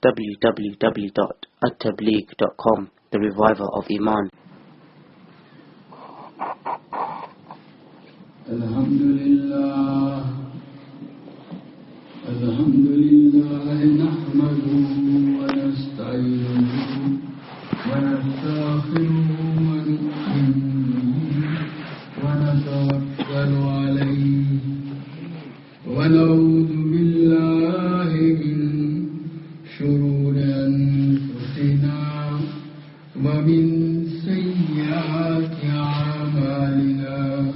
www.attableek.com, the reviver of Iman. Alhamdulillah nahmaduhu wa nasta'inuhu wa nastaghfiruhu wa nu'minu wa natawakkalu alayhi wa na'udhu billahi min shururi anfusina wa min sayyiati a'malina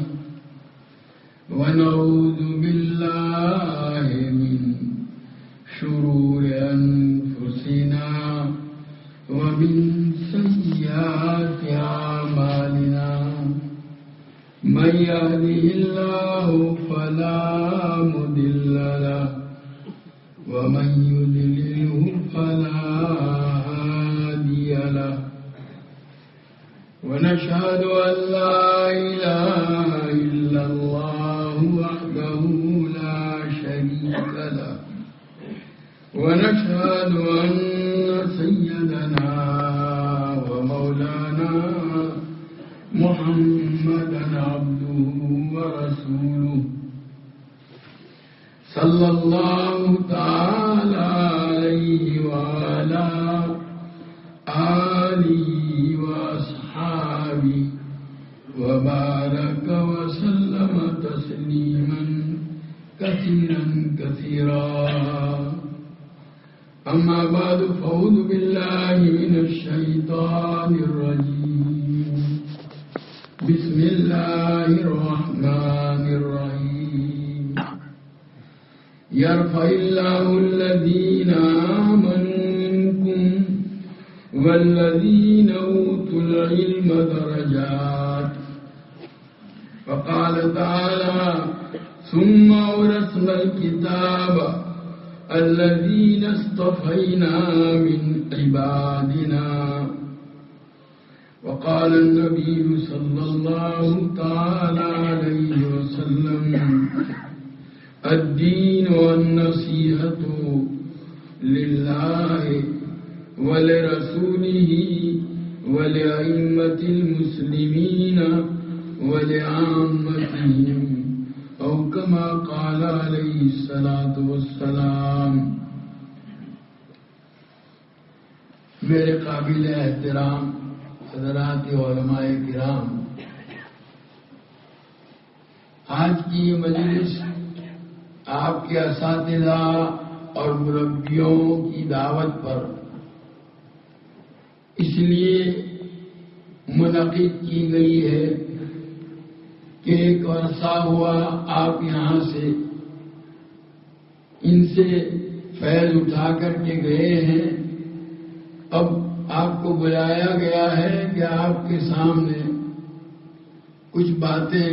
wa na'udhu billahi min shururi anfusina wa min sayyiati a'malina man yahdihillahu fala mudilla lahu wa man yudlilhu fala hadiya lahu wa nashhadu an la ilaha illa Allah wahdahu la sharika lahu wa nashhadu anna sayyidana wa maulana Muhammadan abduhu wa rasuluhu sallallahu ta'ala alayhi wa ala alihi wa ashabihi wa baraka wa sallama tasliman kathiran kathira. Amma ba'du, fa'udhu billahi minash shaitanir rajim. Bismillahir rahmanir rahim. Yarfa'illahu alladhina amanu minkum walladhina utul ilma darajat. Wa qala ta'ala thumma awrasna al-kitaba alladhina istafayna min ibadina. وقال النبي صلى الله تعالى عليه وسلم الدين والنصيحة لله ولرسوله ولأئمة المسلمين ولعامتهم أو كما قال عليه الصلاة والسلام. میرے قابل احترام حضرات علماء کرام، آج کی یہ مجلس آپ کے اساتذہ اور مربیوں کی دعوت پر اس لیے منعقد کی گئی ہے کہ ایک عرصہ ہوا آپ یہاں سے ان سے فیض اٹھا کر کے گئے ہیں. اب آپ کو بلایا گیا ہے کہ آپ کے سامنے کچھ باتیں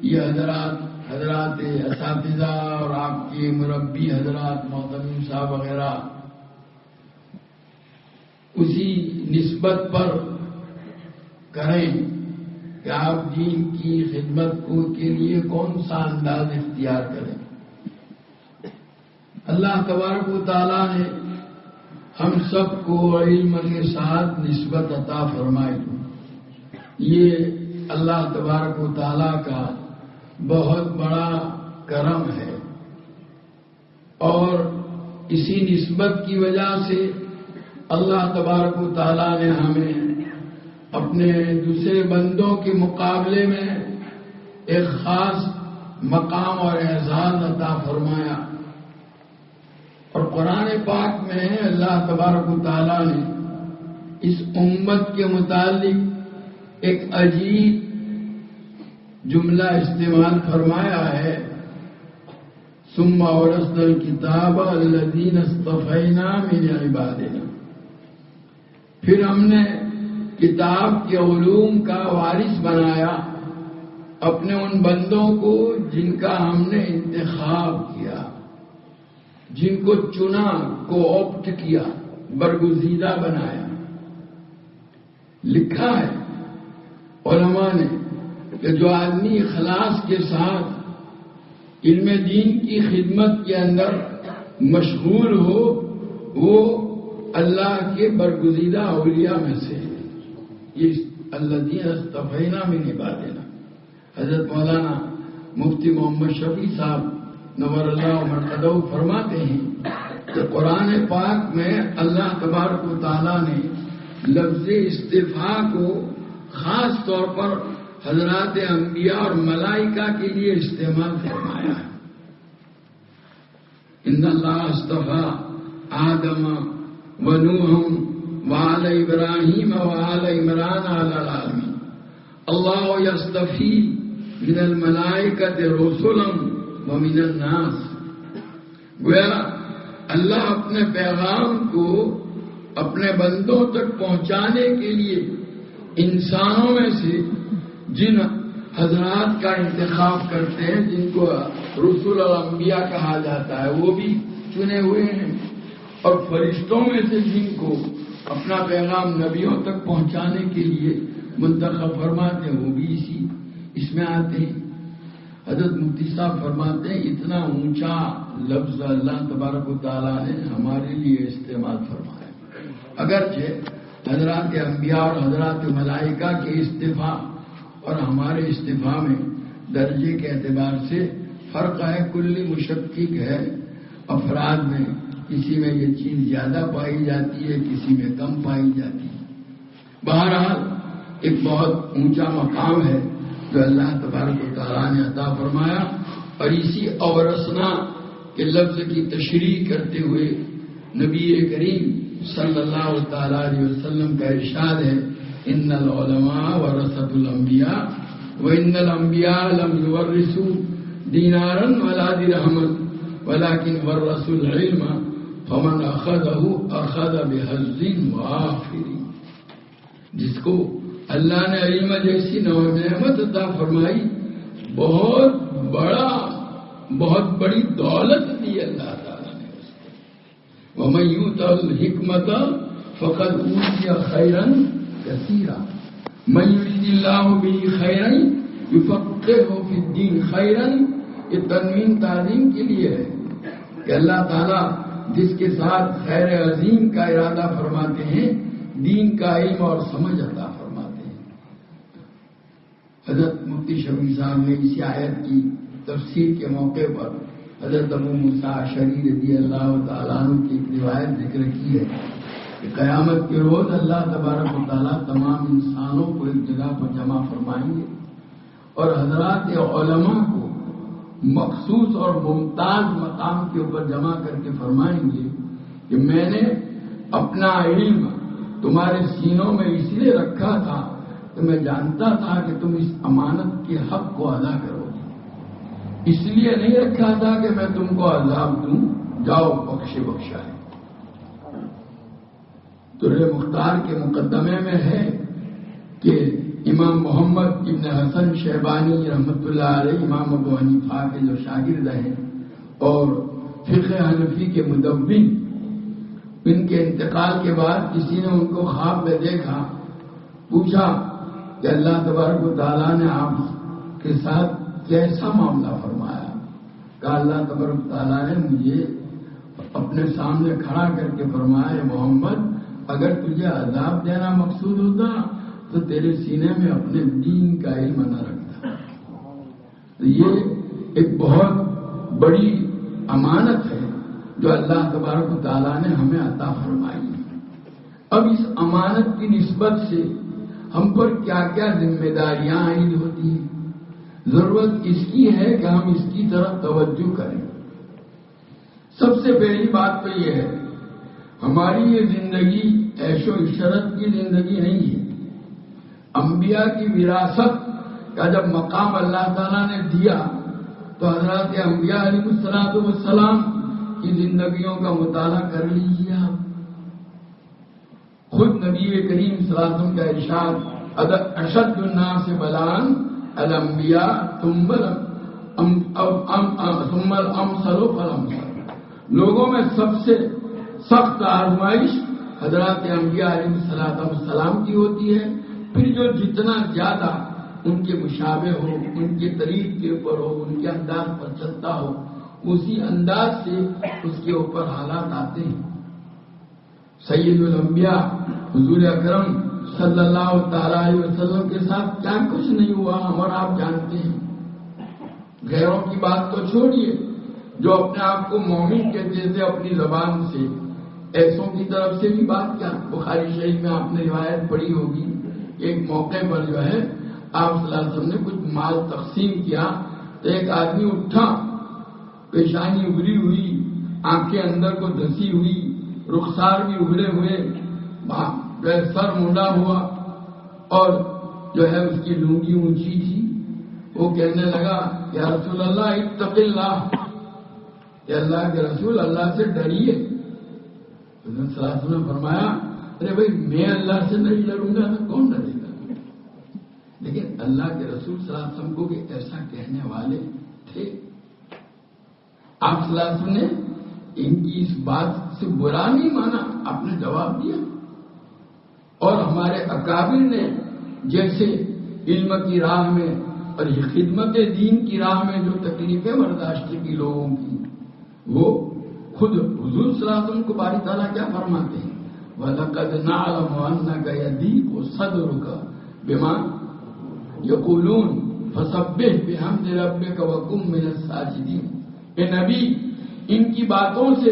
یہ حضرات اساتذہ اور آپ کے مربی حضرات محترم صاحب وغیرہ اسی نسبت پر کریں کہ آپ دین کی خدمت کے لیے کون سا انداز اختیار کریں. اللہ تبارک و تعالیٰ نے ہم سب کو علم کے ساتھ نسبت عطا فرمائی. یہ اللہ تبارک و تعالیٰ کا بہت بڑا کرم ہے اور اسی نسبت کی وجہ سے اللہ تبارک و تعالیٰ نے ہمیں اپنے دوسرے بندوں کے مقابلے میں ایک خاص مقام اور اعزاز عطا فرمایا. اور قرآن پاک میں اللہ تبارک و تعالیٰ نے اس امت کے متعلق ایک عجیب جملہ استعمال فرمایا ہے، ثم اورثنا الکتاب الذین اصطفینا من عبادنا. پھر ہم نے کتاب کے علوم کا وارث بنایا اپنے ان بندوں کو جن کا ہم نے انتخاب کیا، جن کو چنا، کو آپٹ کیا، برگزیدہ بنایا. لکھا ہے علماء نے کہ جو آدمی اخلاص کے ساتھ علم دین کی خدمت کے اندر مشغول ہو وہ اللہ کے برگزیدہ اولیاء میں سے یہ الذین اصطفینا من عبادنا. حضرت مولانا مفتی محمد شفیع صاحب نور اللہ مرقدہ فرماتے ہیں کہ قرآن پاک میں اللہ تبارک و تعالیٰ نے لفظ استفاء کو خاص طور پر حضرات انبیاء اور ملائکہ کے لیے استعمال فرمایا ہے. ان اللہ اصطفیٰ آدم و نوح وآل ابراہیم وآل عمران علی العالمین. اللہ یصطفی من الملائکۃ رسلا ومن الناس. گویا اللہ اپنے پیغام کو اپنے بندوں تک پہنچانے کے لیے انسانوں میں سے جن حضرات کا انتخاب کرتے ہیں، جن کو رسول الانبیاء کہا جاتا ہے، وہ بھی چنے ہوئے ہیں، اور فرشتوں میں سے جن کو اپنا پیغام نبیوں تک پہنچانے کے لیے منتخب فرماتے ہیں، وہ بھی اس میں آتے ہیں. حضرت مفتی صاحب فرماتے ہیں اتنا اونچا لفظ اللہ تبارک و تعالیٰ نے ہمارے لیے استعمال فرمایا. اگرچہ حضرات انبیاء اور حضرات ملائکہ کے استفاء اور ہمارے استفاء میں درجے کے اعتبار سے فرق ہے، کلی مشکک ہے. افراد میں کسی میں یہ چیز زیادہ پائی جاتی ہے، کسی میں کم پائی جاتی ہے. بہرحال ایک بہت اونچا مقام ہے جو اللہ تبارک و تعالیٰ نے عطا فرمایا. اور اسی اورثنا کے لفظ کی تشریح کرتے ہوئے نبی کریم صلی اللہ تعالیٰ علیہ وسلم کا ارشاد ہے ان العلماء ورثۃ الانبیاء وان الانبیاء لم یورثوا دینارا ولا درہما ولكن ورثوا العلم فمن اخذه اخذ بحظ وافر. جس کو اللہ نے علم جیسی نعمت عطا فرمائی، بہت بڑی دولت دی اللہ تعالیٰ نے اس کو. وَمَن يُؤْتَ الْحِكْمَةَ فَقَدْ أُوتِيَ خَيْرًا كَثِيرًا مَن يُرِدِ اللَّهُ بِهِ خَيْرًا يُفَقِّهْهُ فِي الدِّينِ خَيْرًا. یہ تنوین تعظیم کے لیے ہے کہ اللہ تعالیٰ جس کے ساتھ خیر عظیم کا ارادہ فرماتے ہیں، دین کا علم اور سمجھ عطا فرماتے ہیں. حضرت مفتی شفیع صاحب نے اسی آیت کی تفسیر کے موقع پر حضرت ابو موسیٰ اشعری رضی اللہ تعالیٰ عنہ کی ایک روایت ذکر کی ہے کہ قیامت کے روز اللہ تبارک و تعالیٰ تمام انسانوں کو ایک جگہ پر جمع فرمائیں گے اور حضرات علماء کو مخصوص اور ممتاز مقام کے اوپر جمع کر کے فرمائیں گے کہ میں نے اپنا علم تمہارے سینوں میں اس لیے رکھا تھا کہ میں جانتا تھا کہ تم اس امانت کے حق کو ادا کرو گے. اس لیے نہیں رکھا تھا کہ میں تم کو عذاب دوں، جاؤ بخشا ہے. درر مختار کے مقدمے میں ہے کہ امام محمد ابن حسن شیبانی رحمۃ اللہ علیہ امام ابو حنیفہ کے جو شاگرد ہیں اور فقہ حنفی کے مدون، ان کے انتقال کے بعد کسی نے ان کو خواب میں دیکھا، پوچھا کہ اللہ تبارک و تعالیٰ نے آپ کے ساتھ کیسا معاملہ فرمایا؟ کہا اللہ تبارک و تعالیٰ نے مجھے اپنے سامنے کھڑا کر کے فرمایا محمد اگر تجھے عذاب دینا مقصود ہوتا تو تیرے سینے میں اپنے دین کا علم نہ رکھتا. تو یہ ایک بہت بڑی امانت ہے جو اللہ تبارک و تعالیٰ نے ہمیں عطا فرمائی. اب اس امانت کی نسبت سے ہم پر کیا کیا ذمہ داریاں عائد ہوتی ہیں؟ ضرورت اس کی ہے کہ ہم اس کی طرف توجہ کریں. سب سے پہلی بات تو یہ ہے ہماری یہ زندگی عیش و عشرت کی زندگی نہیں ہے. انبیاء کی وراثت کا جب مقام اللہ تعالیٰ نے دیا تو حضرات انبیاء علیہ الصلوۃ والسلام کی زندگیوں کا مطالعہ کر لیجیے. آپ خود نبی کریم صلی اللہ علیہ وسلم کا ارشاد اشد الناس بلاء الانبیاء ثم الامثل فالامثل. لوگوں میں سب سے سخت آزمائش حضرات انبیاء علیہ الصلوۃ والسلام کی ہوتی ہے. پھر جو جتنا زیادہ ان کے مشابہ ہو، ان کے طریق کے اوپر ہو، ان کے انداز پر چلتا ہو، اسی انداز سے اس کے اوپر حالات آتے ہیں. سید الانبیاء حضور اکرم صلی اللہ تعالی علیہ وسلم کے ساتھ کیا کچھ نہیں ہوا ہم اور آپ جانتے ہیں. غیروں کی بات تو چھوڑیے، جو اپنے آپ کو مومن کہتے تھے اپنی زبان سے، ایسوں کی طرف سے بھی بات کیا. بخاری شریف میں آپ نے روایت پڑھی ہوگی، ایک موقع پر جو ہے آپ صلی اللہ علیہ وسلم نے کچھ مال تقسیم کیا تو ایک آدمی اٹھا، پیشانی ابری ہوئی، آنکھیں اندر کو دھسی ہوئی، رخسار بھی ابھرے ہوئے، سر مونڈا ہوا اور جو ہے اس کی لنگی اونچی تھی. وہ کہنے لگا یا رسول اللہ اتق اللہ، کہ اللہ کے رسول اللہ سے ڈریے. حضرت صلی اللہ علیہ وسلم نے فرمایا ارے بھائی میں اللہ سے نہیں ڈروں گا تو کون ڈرے گا. لیکن اللہ کے رسول صلی اللہ علیہ وسلم کو کہ ایسا کہنے والے تھے. آپ صلی اللہ علیہ وسلم نے ان کی اس بات سے برا نہیں مانا، آپ نے جواب دیا. اور ہمارے اکابر نے جیسے علم کی راہ میں اور یہ خدمت دین کی راہ میں جو تکلیفیں برداشت کی لوگوں کی، وہ خود حضور صلی اللہ علیہ وسلم کو باری تعالیٰ کیا فرماتے ہیں، وَلَقَدْ نَعْلَمُ أَنَّكَ يَضِيقُ صَدْرُكَ بِمَا يَقُولُونَ فَسَبِّحْ بِحَمْدِ رَبِّكَ وَكُن مِّنَ السَّاجِدِينَ. اے نبی، ان کی باتوں سے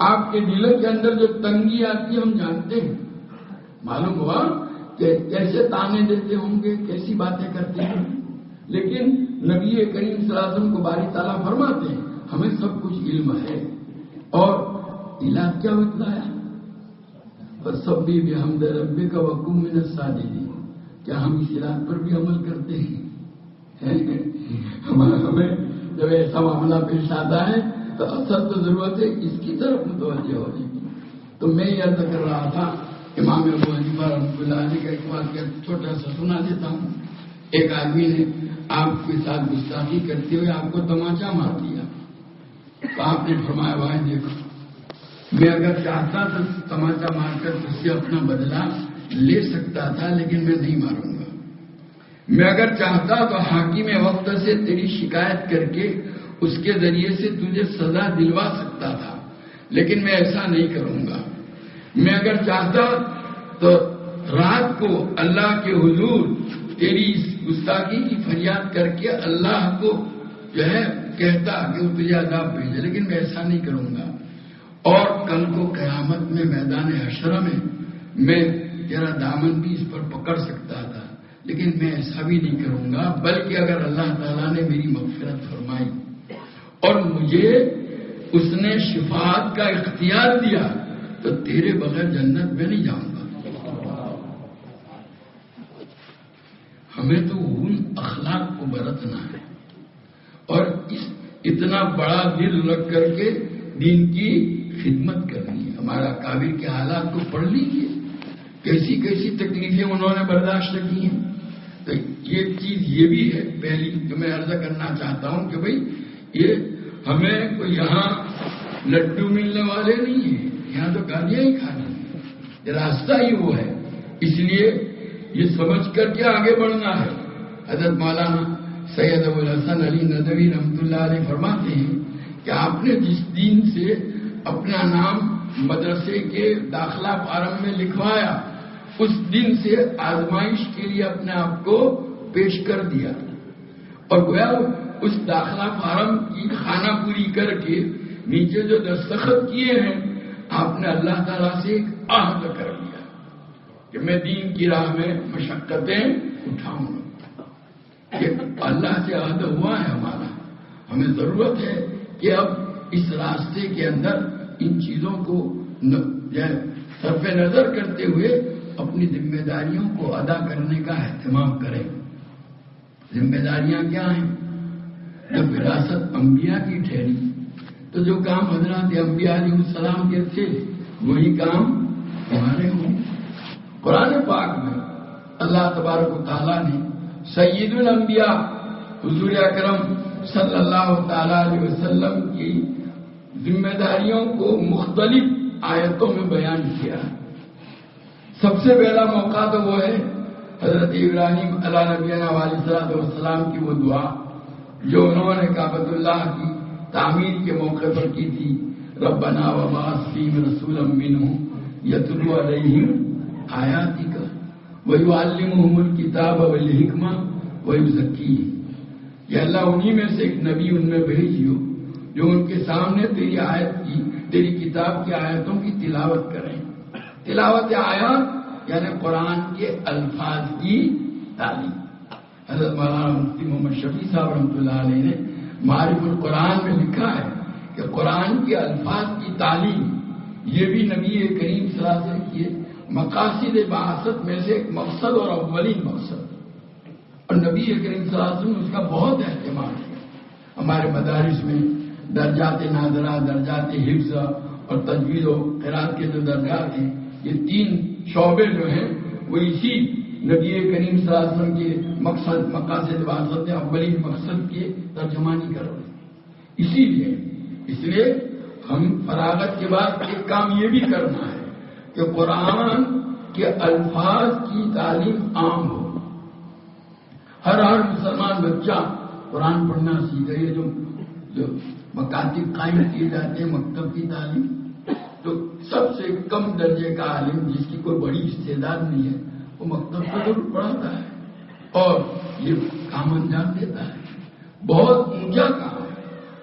آپ کے دلوں کے اندر جو تنگی آتی ہے ہم جانتے ہیں. معلوم ہوا کہ کیسے تانے دیتے ہوں گے، کیسی باتیں کرتے ہیں. لیکن نبی کریم صلی اللہ علیہ وسلم کو باری تعالیٰ فرماتے ہیں ہمیں سب کچھ علم ہے. اور علاج کیا بتلایا، فَسَبِّحْ بِحَمْدِ رَبِّكَ وَكُن مِّنَ السَّاجِدِينَ. کیا ہم اس علاج پر بھی عمل کرتے ہیں؟ ہمیں جب ایسا معاملہ پیش آتا ہے تو اصل تو ضرورت ہے اس کی طرف متوجہ ہونے کی. تو میں یہ عرض کر رہا تھا امام ابو حنیفہ رحمۃ اللہ علیہ کا ایک واقعہ چھوٹا سا سنا دیتا ہوں. ایک آدمی نے آپ کے ساتھ گستاخی کرتے ہوئے آپ کو تماچا مار دیا. تو آپ نے فرمایا بھائی دیکھو، میں اگر چاہتا تو تماچا مار کر اس سے اپنا بدلہ لے سکتا تھا، لیکن میں نہیں ماروں گا. میں اگر چاہتا تو حاکم وقت سے تیری شکایت کر کے اس کے ذریعے سے تجھے سزا دلوا سکتا تھا، لیکن میں ایسا نہیں کروں گا. میں اگر چاہتا تو رات کو اللہ کے حضور تیری اس گستاخی کی فریاد کر کے اللہ کو جو ہے کہتا کہ وہ تجھے عذاب بھیجے، لیکن میں ایسا نہیں کروں گا. اور کل کو قیامت میں میدان حشر میں تیرا دامن بھی اس پر پکڑ سکتا تھا، لیکن میں ایسا بھی نہیں کروں گا. بلکہ اگر اللہ تعالیٰ نے میری مغفرت فرمائی اور مجھے اس نے شفاعت کا اختیار دیا تو تیرے بغیر جنت میں نہیں جاؤں گا. ہمیں تو ان اخلاق کو برتنا ہے اور اتنا بڑا دل رکھ کر کے دین کی خدمت کرنی ہے. ہمارا کابر کے حالات کو پڑھ لیجیے، کیسی کیسی تکلیفیں انہوں نے برداشت کی ہیں. تو یہ چیز یہ بھی ہے پہلی جو میں عرض کرنا چاہتا ہوں کہ بھئی یہ ہمیں کوئی یہاں لڈو ملنے والے نہیں ہیں، یہاں تو گالیاں ہی کھانی ہیں. یہ راستہ ہی وہ ہے، اس لیے یہ سمجھ کر کے آگے بڑھنا ہے. حضرت مولانا سید ابو الحسن علی ندوی رحمۃ اللہ علیہ فرماتے ہیں کہ آپ نے جس دن سے اپنا نام مدرسے کے داخلہ فارم میں لکھوایا، اس دن سے آزمائش کے لیے اپنے آپ کو پیش کر دیا اور گویا اس داخلہ فارم کی خانہ پوری کر کے نیچے جو دستخط کیے ہیں آپ نے اللہ تعالیٰ سے ایک عہد کر لیا کہ میں دین کی راہ میں مشقتیں اٹھاؤں گا. کہ اللہ سے عہد ہوا ہے ہمارا. ہمیں ضرورت ہے کہ اب اس راستے کے اندر ان چیزوں کو صرف نظر کرتے ہوئے اپنی ذمہ داریوں کو ادا کرنے کا اہتمام کریں. ذمہ داریاں کیا ہیں؟ جب وراثت انبیاء کی ٹھہری تو جو کام حضرات انبیاء علیہ السلام کے تھے وہی کام ہمارے ہوں. قرآن پاک میں اللہ تبارک و تعالیٰ نے سید الانبیاء حضور اکرم صلی اللہ تعالی علیہ وسلم کی ذمہ داریوں کو مختلف آیتوں میں بیان کیا. سب سے پہلا موقع تو وہ ہے حضرت ابراہیم علیہ نبینا علیہ السلام کی وہ دعا جو انہوں نے کعبۃ اللہ کی تعمیر کے موقع پر کی تھی. ربنا وبعث فیہم رسولا منہم یتلو علیہم آیاتک ویعلمہم الکتاب والحکمہ ویزکیہم. یا اللہ انہی میں سے ایک نبی ان میں بھیجیو جو ان کے سامنے تیری آیت کی، تیری کتاب کی آیتوں کی تلاوت کریں. تلاوت آیات یعنی قرآن کے الفاظ کی تعلیم. حضرت مولانا مفتی محمد شفیع صاحب رحمۃ اللہ علیہ نے معارف القرآن میں لکھا ہے کہ قرآن کے الفاظ کی تعلیم یہ بھی نبی کریم صلی اللہ علیہ وسلم کے مقاصد بعثت میں سے ایک مقصد اور اولین مقصد، اور نبی کریم صلی اللہ علیہ وسلم نے اس کا بہت اہتمام کیا. ہمارے مدارس میں درجات ناظرہ، درجات حفظ اور تجوید و قرات کے جو درجات ہیں، یہ 3 شعبے جو ہیں وہ اسی نبی کریم صلی اللہ علیہ وسلم کے مقاصد بعثت اولین مقصد کے ترجمانی کر رہے ہیں. اس لیے ہم فراغت کے بعد ایک کام یہ بھی کرنا ہے کہ قرآن کے الفاظ کی تعلیم عام ہو. ہر مسلمان بچہ قرآن پڑھنا سیکھے. یہ جو مکاتب قائم کیے جاتے ہیں مکتب کی تعلیم، تو سب سے کم درجے کا عالم جس کی کوئی بڑی استعداد نہیں ہے وہ مکتب کو ضرور پڑھاتا ہے اور یہ کام انجام دیتا ہے. بہت اونچا کام ہے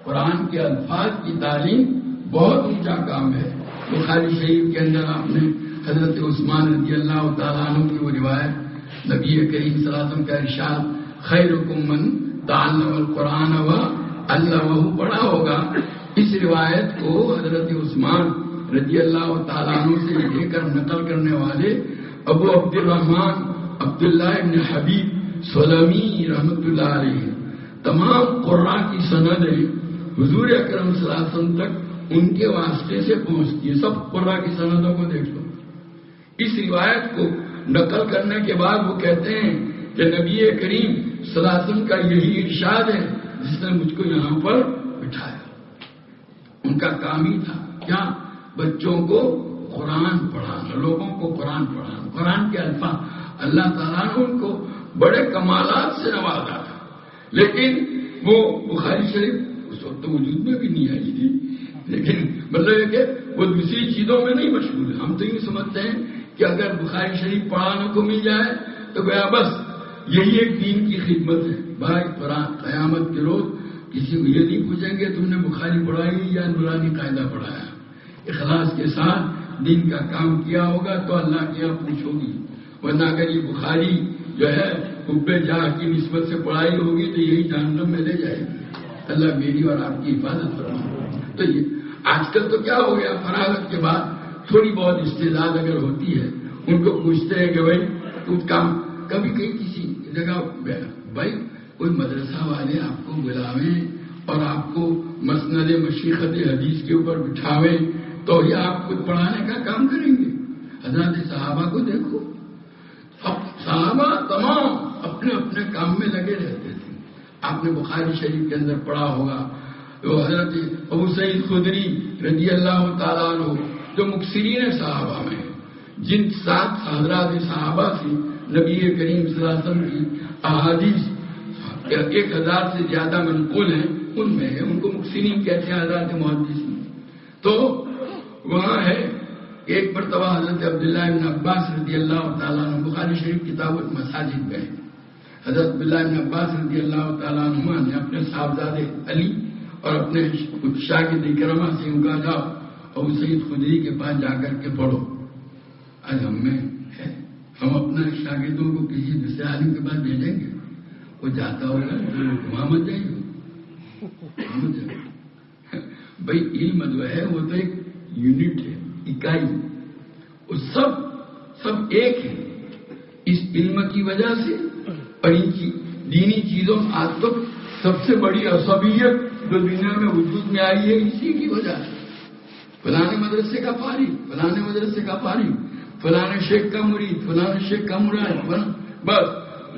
قرآن کے الفاظ کی تعلیم، بہت اونچا کام ہے. بخاری شریف کے اندر آپ نے حضرت عثمان رضی اللہ تعالیٰ عنہ کی وہ روایت، نبی کریم صلی اللہ علیہ وسلم کا ارشاد خیرکم من تعلم القرآن وعلمہ پڑھا ہوگا. اس روایت کو حضرت عثمان رضی اللہ تعالیٰ عنہ سے لے کر نقل کرنے والے ابو عبد الرحمن عبداللہ ابن حبیب سلمی رحمۃ اللہ علیہ، تمام قراء کی سندیں حضور اکرم صلی اللہ علیہ وسلم تک ان کے واسطے سے پہنچتی ہے. سب قراء کی سندوں کو دیکھ لو. اس روایت کو نقل کرنے کے بعد وہ کہتے ہیں کہ نبی کریم صلی اللہ علیہ وسلم کا یہی ارشاد ہے جس نے مجھ کو یہاں پر بٹھایا. ان کا کام ہی تھا کیا؟ بچوں کو قرآن پڑھانا، لوگوں کو قرآن پڑھانا. قرآن کے الفاظ اللہ تعالیٰ نے ان کو بڑے کمالات سے نوازا، لیکن وہ بخاری شریف اس وقت تو وجود میں بھی نہیں آئی تھی، لیکن مطلب یہ کہ وہ دوسری چیزوں میں نہیں مشغول ہے. ہم تو یہ سمجھتے ہیں کہ اگر بخاری شریف پڑھانے کو مل جائے تو گیا بس یہی ایک دین کی خدمت ہے. بھائی قیامت کے روز کسی کو یہ نہیں پوچھیں گے تم نے بخاری پڑھائی یا نورانی قاعدہ پڑھایا. اخلاص کے ساتھ دین کا کام کیا ہوگا تو اللہ کے یہاں پوچھو گی، ورنہ اگر یہ بخاری جو ہے قبے جہاں کی نسبت سے پڑھائی ہوگی تو یہی جہنم میں لے جائے گی. اللہ میری اور آپ کی حفاظت فرمائے. تو یہ آج کل تو کیا ہو گیا، فراغت کے بعد تھوڑی بہت استعداد اگر ہوتی ہے ان کو پوچھتے ہیں کہ بھائی تم کام کبھی کہیں کسی جگہ بھائی کوئی مدرسہ والے آپ کو بلاویں اور آپ کو مسند مشیخت حدیث کے اوپر بٹھاویں تو یہ آپ کو پڑھانے کا کام کریں گے. حضرات صحابہ کو دیکھو، اب صحابہ تمام اپنے اپنے کام میں لگے رہتے تھے. آپ نے بخاری شریف کے اندر پڑھا ہوگا تو حضرت ابو سعید خدری رضی اللہ تعالیٰ عنہ جو مکثرین صحابہ میں جن 7 حضرات صحابہ سے نبی کریم صلی اللہ علیہ وسلم کی احادیث 1000 سے زیادہ منقول ہیں، ان میں ہے، ان کو مکثرین کہتے ہیں حضرات محدثین. تو وہاں ہے ایک مرتبہ حضرت عبداللہ ابن عباس رضی اللہ تعالیٰ عنہ، بخاری شریف کتاب المساجد میں حضرت عبداللہ ابن عباس رضی اللہ تعالیٰ عنہ نے اپنے صاحبزادے علی اور اپنے شاگرد اکرمہ سے ان کا جاؤ ابو سعید خدری کے پاس جا کر کے پڑھو. آج ہم میں ہے، ہم اپنے شاگردوں کو کسی دوسرے عالم کے پاس بھیجیں گے، وہ جاتا ہوگا وہاں مت جائیے. بھائی علم جو ہے وہ تو ایک یونٹ ہے، اکائی، وہ سب ایک ہے. اس علم کی وجہ سے اور دینی چیزوں آج تک سب سے بڑی عصبیت جو دنیا میں وجود میں آئی ہے اسی کی وجہ سے. فلانے مدرسے کا فارغ، فلانے مدرسے کا فارغ، فلانے شیخ کا مرید، فلانے شیخ کا مراد، بس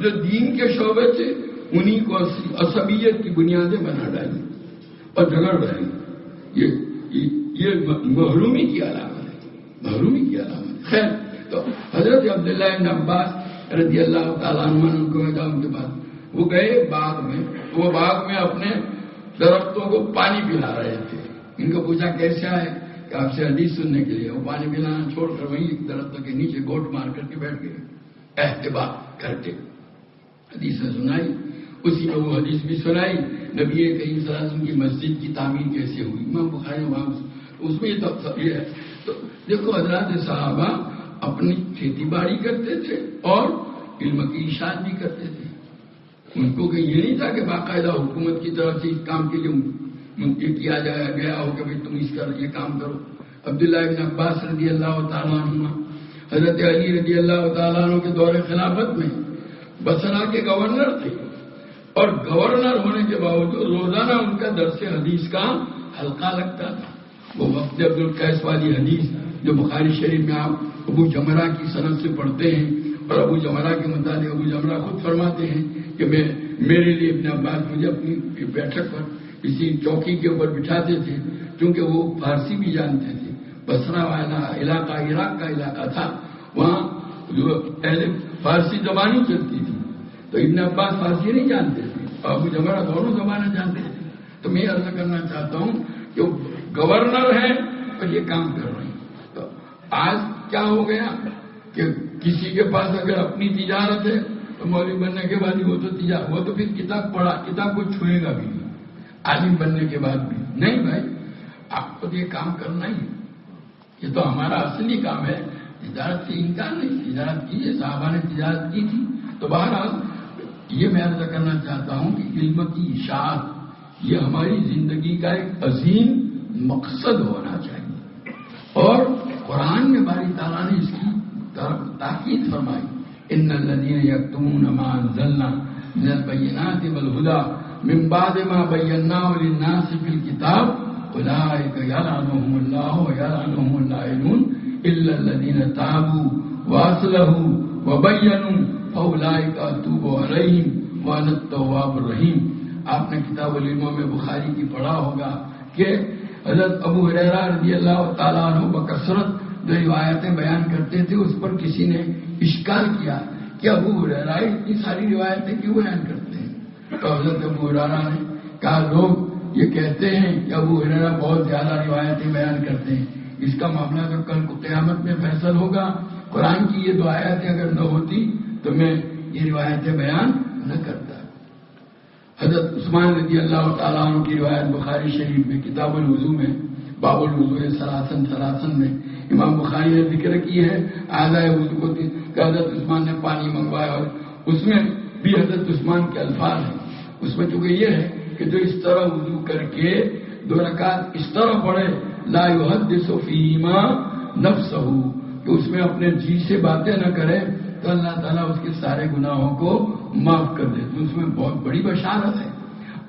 جو دین کے شعبے سے انہی کو عصبیت کی بنیادیں بنا ڈالی اور جگڑ ڈالی. یہ محرومی کی علامت ہے، محرومی کی علامت ہے. خیر، تو حضرت عبداللہ ابن عباس رضی اللہ تعالیٰ عنہ ان کو ان کے بعد وہ گئے باغ میں، وہ باغ میں اپنے درختوں کو پانی پلا رہے تھے. ان کو پوچھا کیسے آئے؟ کہ آپ سے حدیث سننے کے لیے، وہ پانی پلانا چھوڑ کر وہیں ایک درخت کے نیچے گوٹ مار کر کے بیٹھ گئے احتباء کر کے. حدیثیں سنائی، اسی میں وہ حدیث بھی سنائی نبی کریم صلی اللہ علیہ وسلم کی مسجد کی تعمیر کیسے ہوئی. امام بخاری وہاں اس میں یہ ہے. تو دیکھو حضرات صحابہ اپنی کھیتی باڑی کرتے تھے اور علم کی اشاعت بھی کرتے تھے. ان کو کہ یہ نہیں تھا کہ باقاعدہ حکومت کی طرف سے اس کام کے لیے منتخب کیا گیا ہو کہ بھائی تم اس کا یہ کام کرو. عبداللہ ابن عباس رضی اللہ تعالیٰ عنہ، حضرت علی رضی اللہ تعالیٰ عنہ کے دور خلافت میں بصرہ کے گورنر تھے، اور گورنر ہونے کے باوجود روزانہ ان کا درس حدیث کا حلقہ لگتا تھا. وہ وقت عبد القیس والی حدیث جو بخاری شریف میں آپ ابو جمرہ کی سند سے پڑھتے ہیں، اور ابو جمرہ کے مطابق ابو جمرہ خود فرماتے ہیں کہ میرے لیے ابن عباس مجھے اپنی بیٹھک پر کسی چوکی کے اوپر بٹھاتے تھے، کیونکہ وہ فارسی بھی جانتے تھے. بصرہ والا علاقہ عراق کا علاقہ تھا، وہاں جو پہلے فارسی زبانی چلتی تھی، تو ابن عباس فارسی نہیں جانتے تھے اور ابو جمرہ دونوں زبانیں جانتے تھے. تو میں عرض کرنا چاہتا ہوں کہ وہ گورنر ہیں اور یہ کام کر رہے ہیں. تو آج کیا ہو گیا کہ کسی کے پاس اگر اپنی تجارت ہے تو مولوی بننے کے بعد وہ تو پھر کتاب پڑھا، کتاب کو چھوئے گا بھی نہیں، عالم بننے کے بعد بھی نہیں. بھائی آپ کو تو یہ کام کرنا ہی، یہ تو ہمارا اصلی کام ہے. تجارت سے انکار نہیں، تجارت کیجیے، صحابہ نے تجارت کی تھی. تو بہرحال یہ میں عرض کرنا چاہتا ہوں کہ علم کی اشاعت یہ ہماری زندگی کا ایک عظیم مقصد ہونا چاہیے. اور قرآن میں باری تعالیٰ نے اس کی تاکید فرمائی، ان الذین یکتمون ما انزلنا من البینات والہدی من بعد ما بیناہ للناس فی الکتاب اولئک یلعنهم اللہ ویلعنهم اللاعنون الا الذین تابوا واصلحوا وبینوا فاولئک اتوب علیہم وانا التواب الرحیم. آپ نے کتاب العلم میں بخاری کی پڑھا ہوگا کہ حضرت ابو ہریرہ رضی اللہ تعالیٰ عنہ بکثرت جو روایتیں بیان کرتے تھے، اس پر کسی نے اشکال کیا کہ ابو ہریرہ اتنی ساری روایتیں کیوں بیان کرتے ہیں؟ تو حضرت ابو ہریرہ نے کہا لوگ یہ کہتے ہیں کہ ابو ہریرہ بہت زیادہ روایتیں بیان کرتے ہیں، اس کا معاملہ تو کل کو قیامت میں فیصل ہوگا. قرآن کی یہ دو آیتیں اگر نہ ہوتی تو میں یہ روایتیں بیان نہ کرتا. حضرت عثمان رضی اللہ تعالیٰ عنہ کی روایت بخاری شریف میں کتاب الوضو میں باب الوضو سلاسن میں امام بخاری نے ذکر کی ہے اعضائے وضو کو کہ حضرت عثمان نے پانی منگوایا، اور اس میں بھی حضرت عثمان کے الفاظ ہیں. اس میں چونکہ یہ ہے کہ جو اس طرح وضو کر کے 2 رکعت اس طرح پڑھے لا یحدث فیہما نفسہ، کہ اس میں اپنے جی سے باتیں نہ کرے تو اللہ تعالیٰ اس کے سارے گناہوں کو معاف کر دے. تو اس میں بہت بڑی بشارت ہے.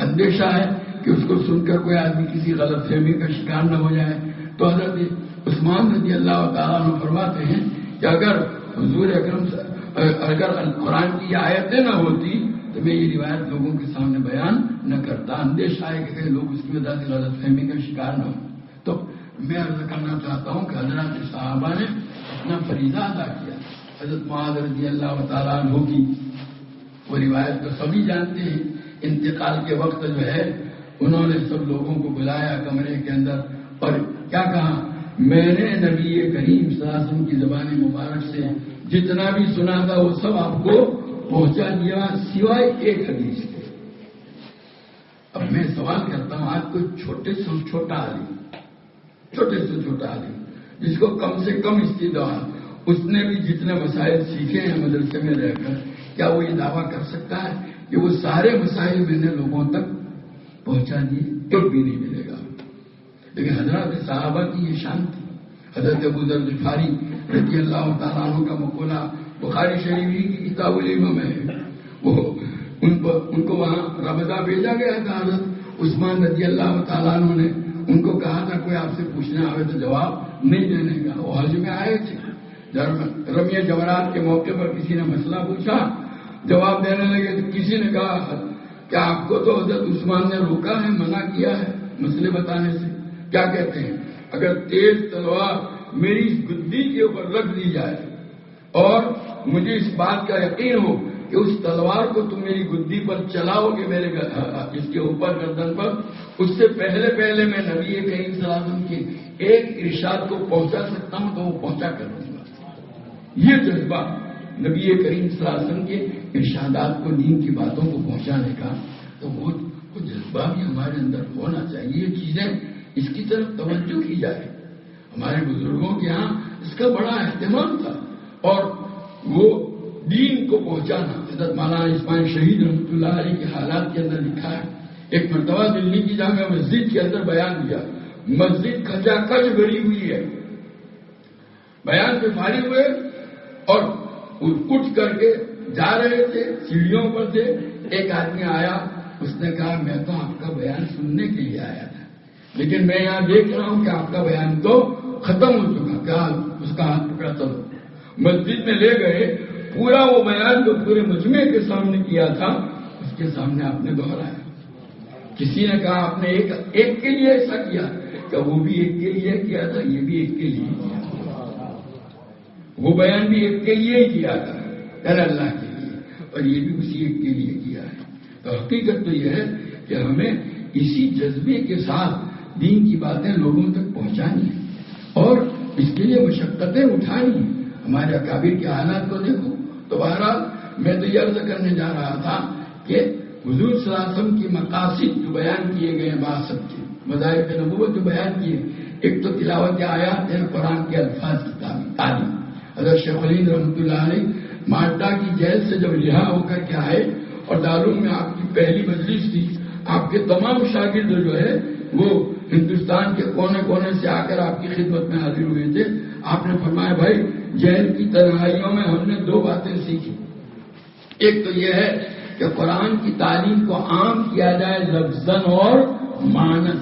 اندیشہ ہے کہ اس کو سن کر کوئی آدمی کسی غلط فہمی کا شکار نہ ہو جائے. تو حضرت عثمان رضی اللہ تعالیٰ عنہ فرماتے ہیں کہ اگر حضور اکرم اگر قرآن کی آیتیں نہ ہوتی تو میں یہ روایت لوگوں کے سامنے بیان نہ کرتا. اندیشہ ہے کہ لوگ اس کی وجہ سے غلط فہمی کا شکار نہ ہو. تو میں عرض کرنا چاہتا ہوں کہ حضرات صحابہ نے اپنا فریضہ ادا کیا. حضرت معاذ رضی اللہ تعالیٰ عنہ کی وہ روایت تو سبھی جانتے ہیں. انتقال کے وقت جو ہے انہوں نے سب لوگوں کو بلایا کمرے کے اندر اور کیا کہا، میں نے نبی کریم صلی اللہ علیہ وسلم کی زبان مبارک سے جتنا بھی سنا تھا وہ سب آپ کو پہنچا دیا سوائے ایک حدیث کے. اب میں سوال کرتا ہوں، آج کوئی چھوٹے سے چھوٹا عالم جس کو کم سے کم استدعا اس نے بھی جتنے مسائل سیکھے ہیں مدرسے میں رہ کر، کیا وہ یہ دعویٰ کر سکتا ہے کہ وہ سارے مسائل میں نے لوگوں تک پہنچا دیے؟ ایک بھی نہیں ملے گا. لیکن حضرات صحابہ کی یہ شان تھی. حضرت ابو ذر غفاری رضی اللہ تعالیٰ عنہ کا مقولہ بخاری شریف کی کتاب العلم میں ہے. وہ ان کو وہاں ربضہ بھیجا گیا تھا. حضرت عثمان رضی اللہ تعالیٰ عنہ نے ان کو کہا تھا کوئی آپ سے پوچھنے آئے تو جواب نہیں دینے کا. وہ حج میں آئے تھے، رمیہ جمرات کے موقع پر کسی نے مسئلہ پوچھا، جواب دینے لگے تو کسی نے کہا کہ آپ کو تو حضرت عثمان نے روکا ہے، منع کیا ہے مسئلے بتانے سے. کیا کہتے ہیں، اگر تیز تلوار میری اس گدی کے اوپر رکھ دی جائے اور مجھے اس بات کا یقین ہو کہ اس تلوار کو تم میری گدی پر چلاؤ گے میرے اس کے اوپر گردن پر، اس سے پہلے میں نبی کریم صلی اللہ علیہ وسلم کی ایک ارشاد کو پہنچا سکتا ہوں تو وہ پہنچا کر دوں گا. یہ جذبہ نبی کریم صلی اللہ علیہ وسلم کے ارشادات کو، دین کی باتوں کو پہنچانے کا، تو وہ جذبہ بھی ہمارے اندر ہونا چاہیے. یہ چیزیں اس کی طرف توجہ کی جائے. ہمارے بزرگوں کے ہاں اس کا بڑا اہتمام تھا، اور وہ دین کو پہنچانا. حضرت مولانا اسماعیل شہید رحمۃ اللہ علیہ کے حالات کے اندر لکھا ہے، ایک مرتبہ دلی کی جامع مسجد کے اندر بیان دیا. مسجد کھچا کچ بھری ہوئی ہے. بیان پہ فارغ ہوئے اور اٹھ کر کے جا رہے تھے، سیڑھیوں پر تھے. ایک آدمی آیا، اس نے کہا میں تو آپ کا بیان سننے کے لیے آیا تھا، لیکن میں یہاں دیکھ رہا ہوں کہ آپ کا بیان تو ختم ہو چکا. کہا اس کا ہاتھ پکڑا، چلو مسجد میں لے گئے. پورا وہ بیان جو پورے مجمع کے سامنے کیا تھا اس کے سامنے آپ نے دہرایا. کسی نے کہا آپ نے ایک کے لیے ایسا کیا، کہ وہ بھی ایک کے لیے کیا تھا، یہ بھی ایک کے لیے کیا تھا. وہ بیان بھی ایک کے لیے ہی کیا تھا، اللہ کے لیے، اور یہ بھی اسی ایک کے لیے کیا ہے. تو حقیقت تو یہ ہے کہ ہمیں اسی جذبے کے ساتھ دین کی باتیں لوگوں تک پہنچانی ہیں، اور اس کے لیے مشقتیں اٹھانی ہیں. ہمارے اکابر کے حالات کو دیکھو. تو بہرحال میں تو یہ عرض کرنے جا رہا تھا کہ حضور صلی اللہ علیہ وسلم کی مقاصد جو بیان کیے گئے بعثت کے، مذاہب نبوت جو بیان کیے، ایک تو تلاوت آیات ہے، قرآن کے الفاظ کی تعلیم. حضرت شیخ الہند رحمۃ اللہ علیہ مالٹا کی جیل سے جب رہا ہو کر کے آئے اور دارالعلوم میں آپ کی پہلی مجلس تھی، آپ کے تمام شاگرد جو ہے وہ ہندوستان کے کونے کونے سے آ کر آپ کی خدمت میں حاضر ہوئے تھے. آپ نے فرمایا بھائی جیل کی تنہائیوں میں ہم نے 2 باتیں سیکھی. ایک تو یہ ہے کہ قرآن کی تعلیم کو عام کیا جائے لفظاً اور معناً.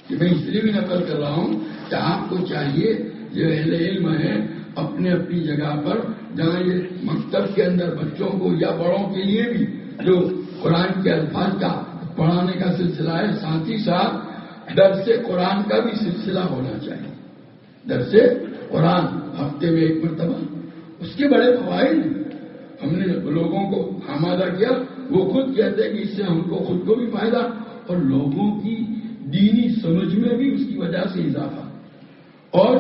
کہ میں اس لیے بھی نقل کر رہا ہوں کہ آپ کو چاہیے جو اہل علم ہے اپنے اپنی جگہ پر، جہاں یہ مکتب کے اندر بچوں کو یا بڑوں کے لیے بھی جو قرآن کے الفاظ کا پڑھانے کا سلسلہ ہے، ساتھ ہی ساتھ درس قرآن کا بھی سلسلہ ہونا چاہیے. درس قرآن ہفتے میں 1 مرتبہ، اس کے بڑے فوائد ہیں. ہم نے لوگوں کو آمادہ کیا، وہ خود کہتے ہیں کہ اس سے ہم کو خود کو بھی فائدہ اور لوگوں کی دینی سمجھ میں بھی اس کی وجہ سے اضافہ. اور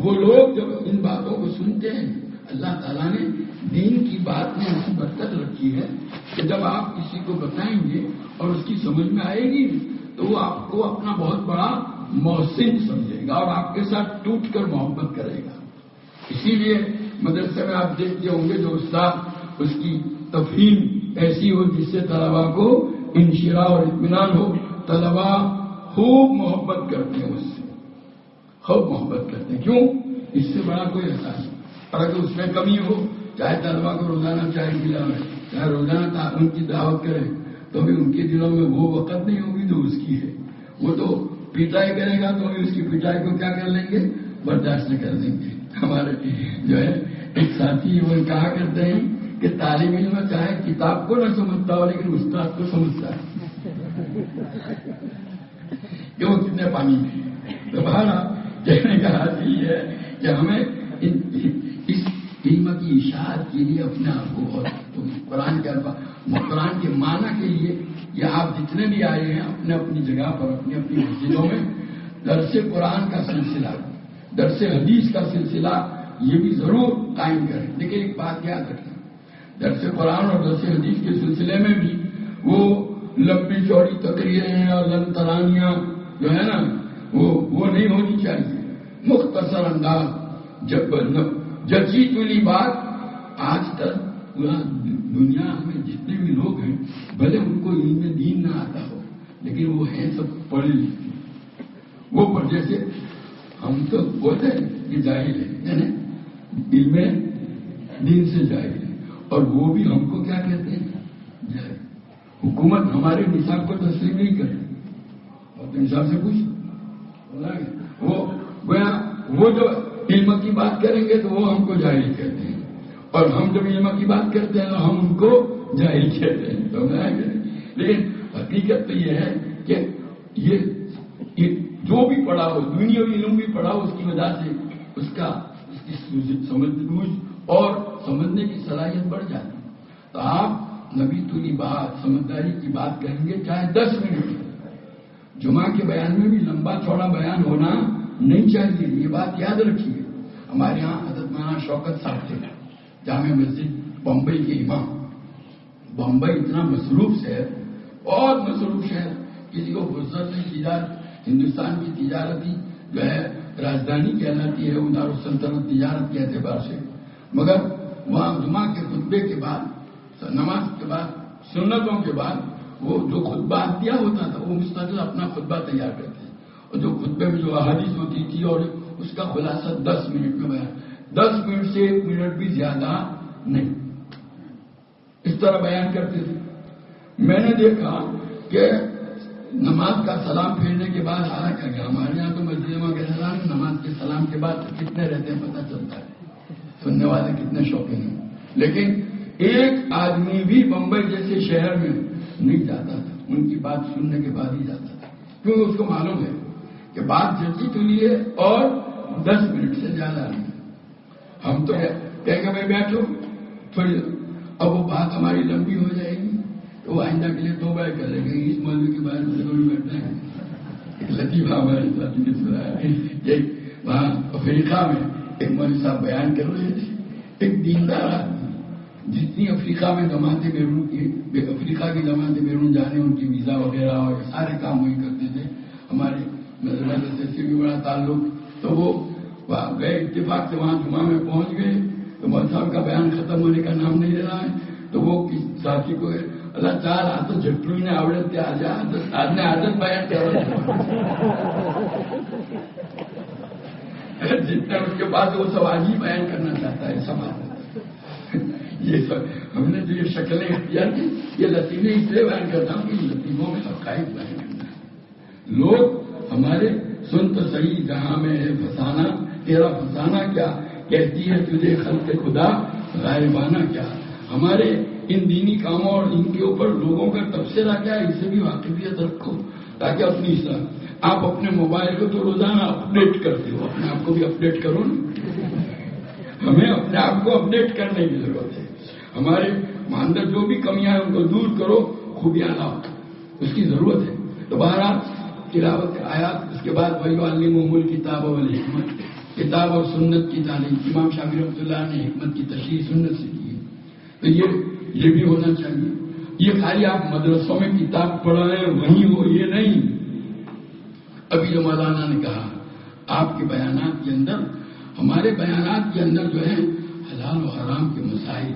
وہ لوگ جب ان باتوں کو سنتے ہیں، اللہ تعالیٰ نے دین کی بات میں ایسی برکت رکھی ہے کہ جب آپ کسی کو بتائیں گے اور اس کی سمجھ میں آئے گی تو وہ آپ کو اپنا بہت بڑا محسن سمجھے گا اور آپ کے ساتھ ٹوٹ کر محبت کرے گا. اسی لیے مدرسے میں آپ دیکھتے ہوں گے جو استاد اس کی تفہیم ایسی ہو جس سے طلبا کو انشراح اور اطمینان ہو، طلبا خوب محبت کرتے ہیں، اس سے خوب محبت کرتے ہیں. کیوں؟ اس سے بڑا کوئی احساس نہیں. اور اگر اس میں کمی ہو، چاہے طلبا کو روزانہ چائے پلائے، چاہے روزانہ ان کی دعوت کرے، تو بھی ان کے دلوں میں وہ وقت نہیں ہوگی جو اس کی ہے. وہ تو پٹائی کرے گا تو بھی اس کی پٹائی کو کیا کر لیں گے؟ برداشت کر لیں گے. ہمارے جو ہے ایک ساتھی وہ کہا کرتے ہیں کہ طالب علم چاہے کتاب کو نہ سمجھتا ہو لیکن استاد کو سمجھتا ہے کہ وہ کتنے پانی میں. تو بہرحال کہنے کا حال یہ ہے کہ ہمیں اس علم کی اشاعت کے لیے اپنے آپ کو اور قرآن کے معنی کے لیے یہ آپ جتنے بھی آئے ہیں اپنے اپنی جگہ پر اپنی اپنی مسجدوں میں درس قرآن کا سلسلہ، درس حدیث کا سلسلہ یہ بھی ضرور قائم کریں. لیکن ایک بات یاد رکھیں، درس قرآن اور درس حدیث کے سلسلے میں بھی وہ لمبی چوڑی تقریریں اور لن ترانیاں جو ہے نا وہ نہیں ہونی چاہیے. مختصر انداز جچی تلی بات. آج تک پورا دنیا میں جتنے بھی لوگ ہیں بھلے ان کو علم دین نہ آتا ہو لیکن وہ ہیں سب پڑھے لکھے. وہ پر جیسے ہم تو بولتے ہیں کہ جاہل ہے، یعنی علم دین سے جاہل ہے، اور وہ بھی ہم کو کیا کہتے ہیں؟ جاہل. حکومت ہمارے نصاب کو تسلیم نہیں کرے. اور تو نصاب سے پوچھ وہ جو علم کی بات کریں گے تو وہ ہم کو جاہل کہتے ہیں، اور ہم جب علم کی بات کرتے ہیں تو ہم ان کو جاہل کہتے ہیں. تو لیکن حقیقت تو یہ ہے کہ یہ جو بھی پڑھا ہو، دنیاوی علم بھی پڑھا ہو، اس کی وجہ سے اس کی سمجھ بوجھ اور سمجھنے کی صلاحیت بڑھ جاتی. تو آپ نبی تولی بات، سمجھداری کی بات کہیں گے چاہے 10 منٹ جمعہ کے بیان میں بھی لمبا چوڑا بیان ہونا نہیں چاہیے، یہ بات یاد رکھیے۔ ہمارے یہاں حضرت مولانا شوکت صاحب تھے، جامع مسجد بمبئی کے امام۔ بمبئی اتنا مصروف شہر، بہت مصروف شہر، کسی کو فرصت نہیں، تجارت ہندوستان کی تجارتی جو ہے راجدھانی کہلاتی ہے، دارالسلطنت تجارت کے اعتبار سے، مگر وہاں جمعہ کے خطبے کے بعد، نماز کے بعد، سنتوں کے بعد وہ جو خطبہ دیا ہوتا تھا وہ مستقل اپنا خطبہ تیار کرتے ہیں، اور جو خطبے میں جو احادیث ہوتی تھی اور اس کا خلاصہ 10 منٹ میں بیان، 10 منٹ سے 1 منٹ بھی زیادہ نہیں، اس طرح بیان کرتے تھے۔ میں نے دیکھا کہ نماز کا سلام پھیرنے کے بعد حالانکہ گیا، ہمارے یہاں تو مسجد میں نماز کے سلام کے بعد کتنے رہتے ہیں پتہ چلتا ہے، سننے والے کتنے شوقین ہیں، لیکن ایک آدمی بھی بمبئی جیسے شہر میں نہیں جاتا تھا، ان کی بات سننے کے بعد ہی جاتا تھا، کیونکہ اس کو معلوم ہے کہ بات جلدی تو لیے اور 10 منٹ سے زیادہ نہیں۔ ہم تو کہیں گے بھائی بیٹھو تھوڑی، اب وہ بات ہماری لمبی ہو جائے گی تو وہ آئندہ کے لیے توبہ کر لیں گے، اس مولوی کے بارے میں ضروری بیٹھے ہیں۔ ایک لطیفہ ہمارے ساتھی نے سنایا کہ وہاں افریقہ میں ایک مولوی صاحب بیان کر رہے تھے، ایک دیندار آدمی، جتنی افریقہ میں جماعتیں بیرون کی، افریقہ کی جماعتیں بیرون جانے، ان کی ویزا وغیرہ اور سارے کام وہی کرتے تھے، ہمارے مدرسے سے بھی بڑا تعلق، تو وہ گئے اتفاق سے وہاں جمعہ میں پہنچ گئے، تو مولوی صاحب کا بیان ختم ہونے کا نام نہیں لے رہا ہے، تو وہ ساتھی کو اللہ چار آ تو جھٹلو نے آوڑتے آ جا آج نے عادت بیان کر جتنا اس کے بعد وہ سب آج ہی بیان کرنا چاہتا ہے، سب یہ سب ہم نے جو یہ شکلیں اختیار کی، یہ لطیفے اس لیے بیان کرتا ہوں کہ لطیفوں میں حقائق بیان کرنا ہے۔ لوگ ہمارے سن تو صحیح جہاں میں ہے فسانہ، تیرا فسانہ کیا کہتی ہے تجھے خلق خدا غائبانہ کیا، ہمارے ان دینی کاموں اور ان کے اوپر لوگوں کا تبصرہ کیا ہے، اسے بھی واقفیت رکھو تاکہ اپنی اصلاح۔ آپ اپنے موبائل کو تو روزانہ اپڈیٹ کرتے ہو، اپنے آپ کو بھی اپڈیٹ کرو نا، ہمیں اپنے آپ کو اپڈیٹ کرنے کی ضرورت ہے، ہمارے اندر جو بھی کمیاں ہیں ان کو دور کرو، خوبیاں لاؤ، اس کی ضرورت ہے۔ تو بہرحال تلاوت آیات، اس کے بعد وَيُعَلِّمُهُمُ الْكِتَابَ وَالْحِکْمَةَ، کتاب اور سنت کی تعلیم، امام شافعی رحمۃ اللہ نے حکمت کی تشریح سنت سے کی ہے، تو یہ بھی ہونا چاہیے۔ یہ خالی آپ مدرسوں میں کتاب پڑھائیں وہیں ہو، یہ نہیں۔ ابھی جو مولانا نے کہا آپ کے بیانات کے اندر، ہمارے بیانات کے اندر جو ہے حلال و حرام کے مسائل،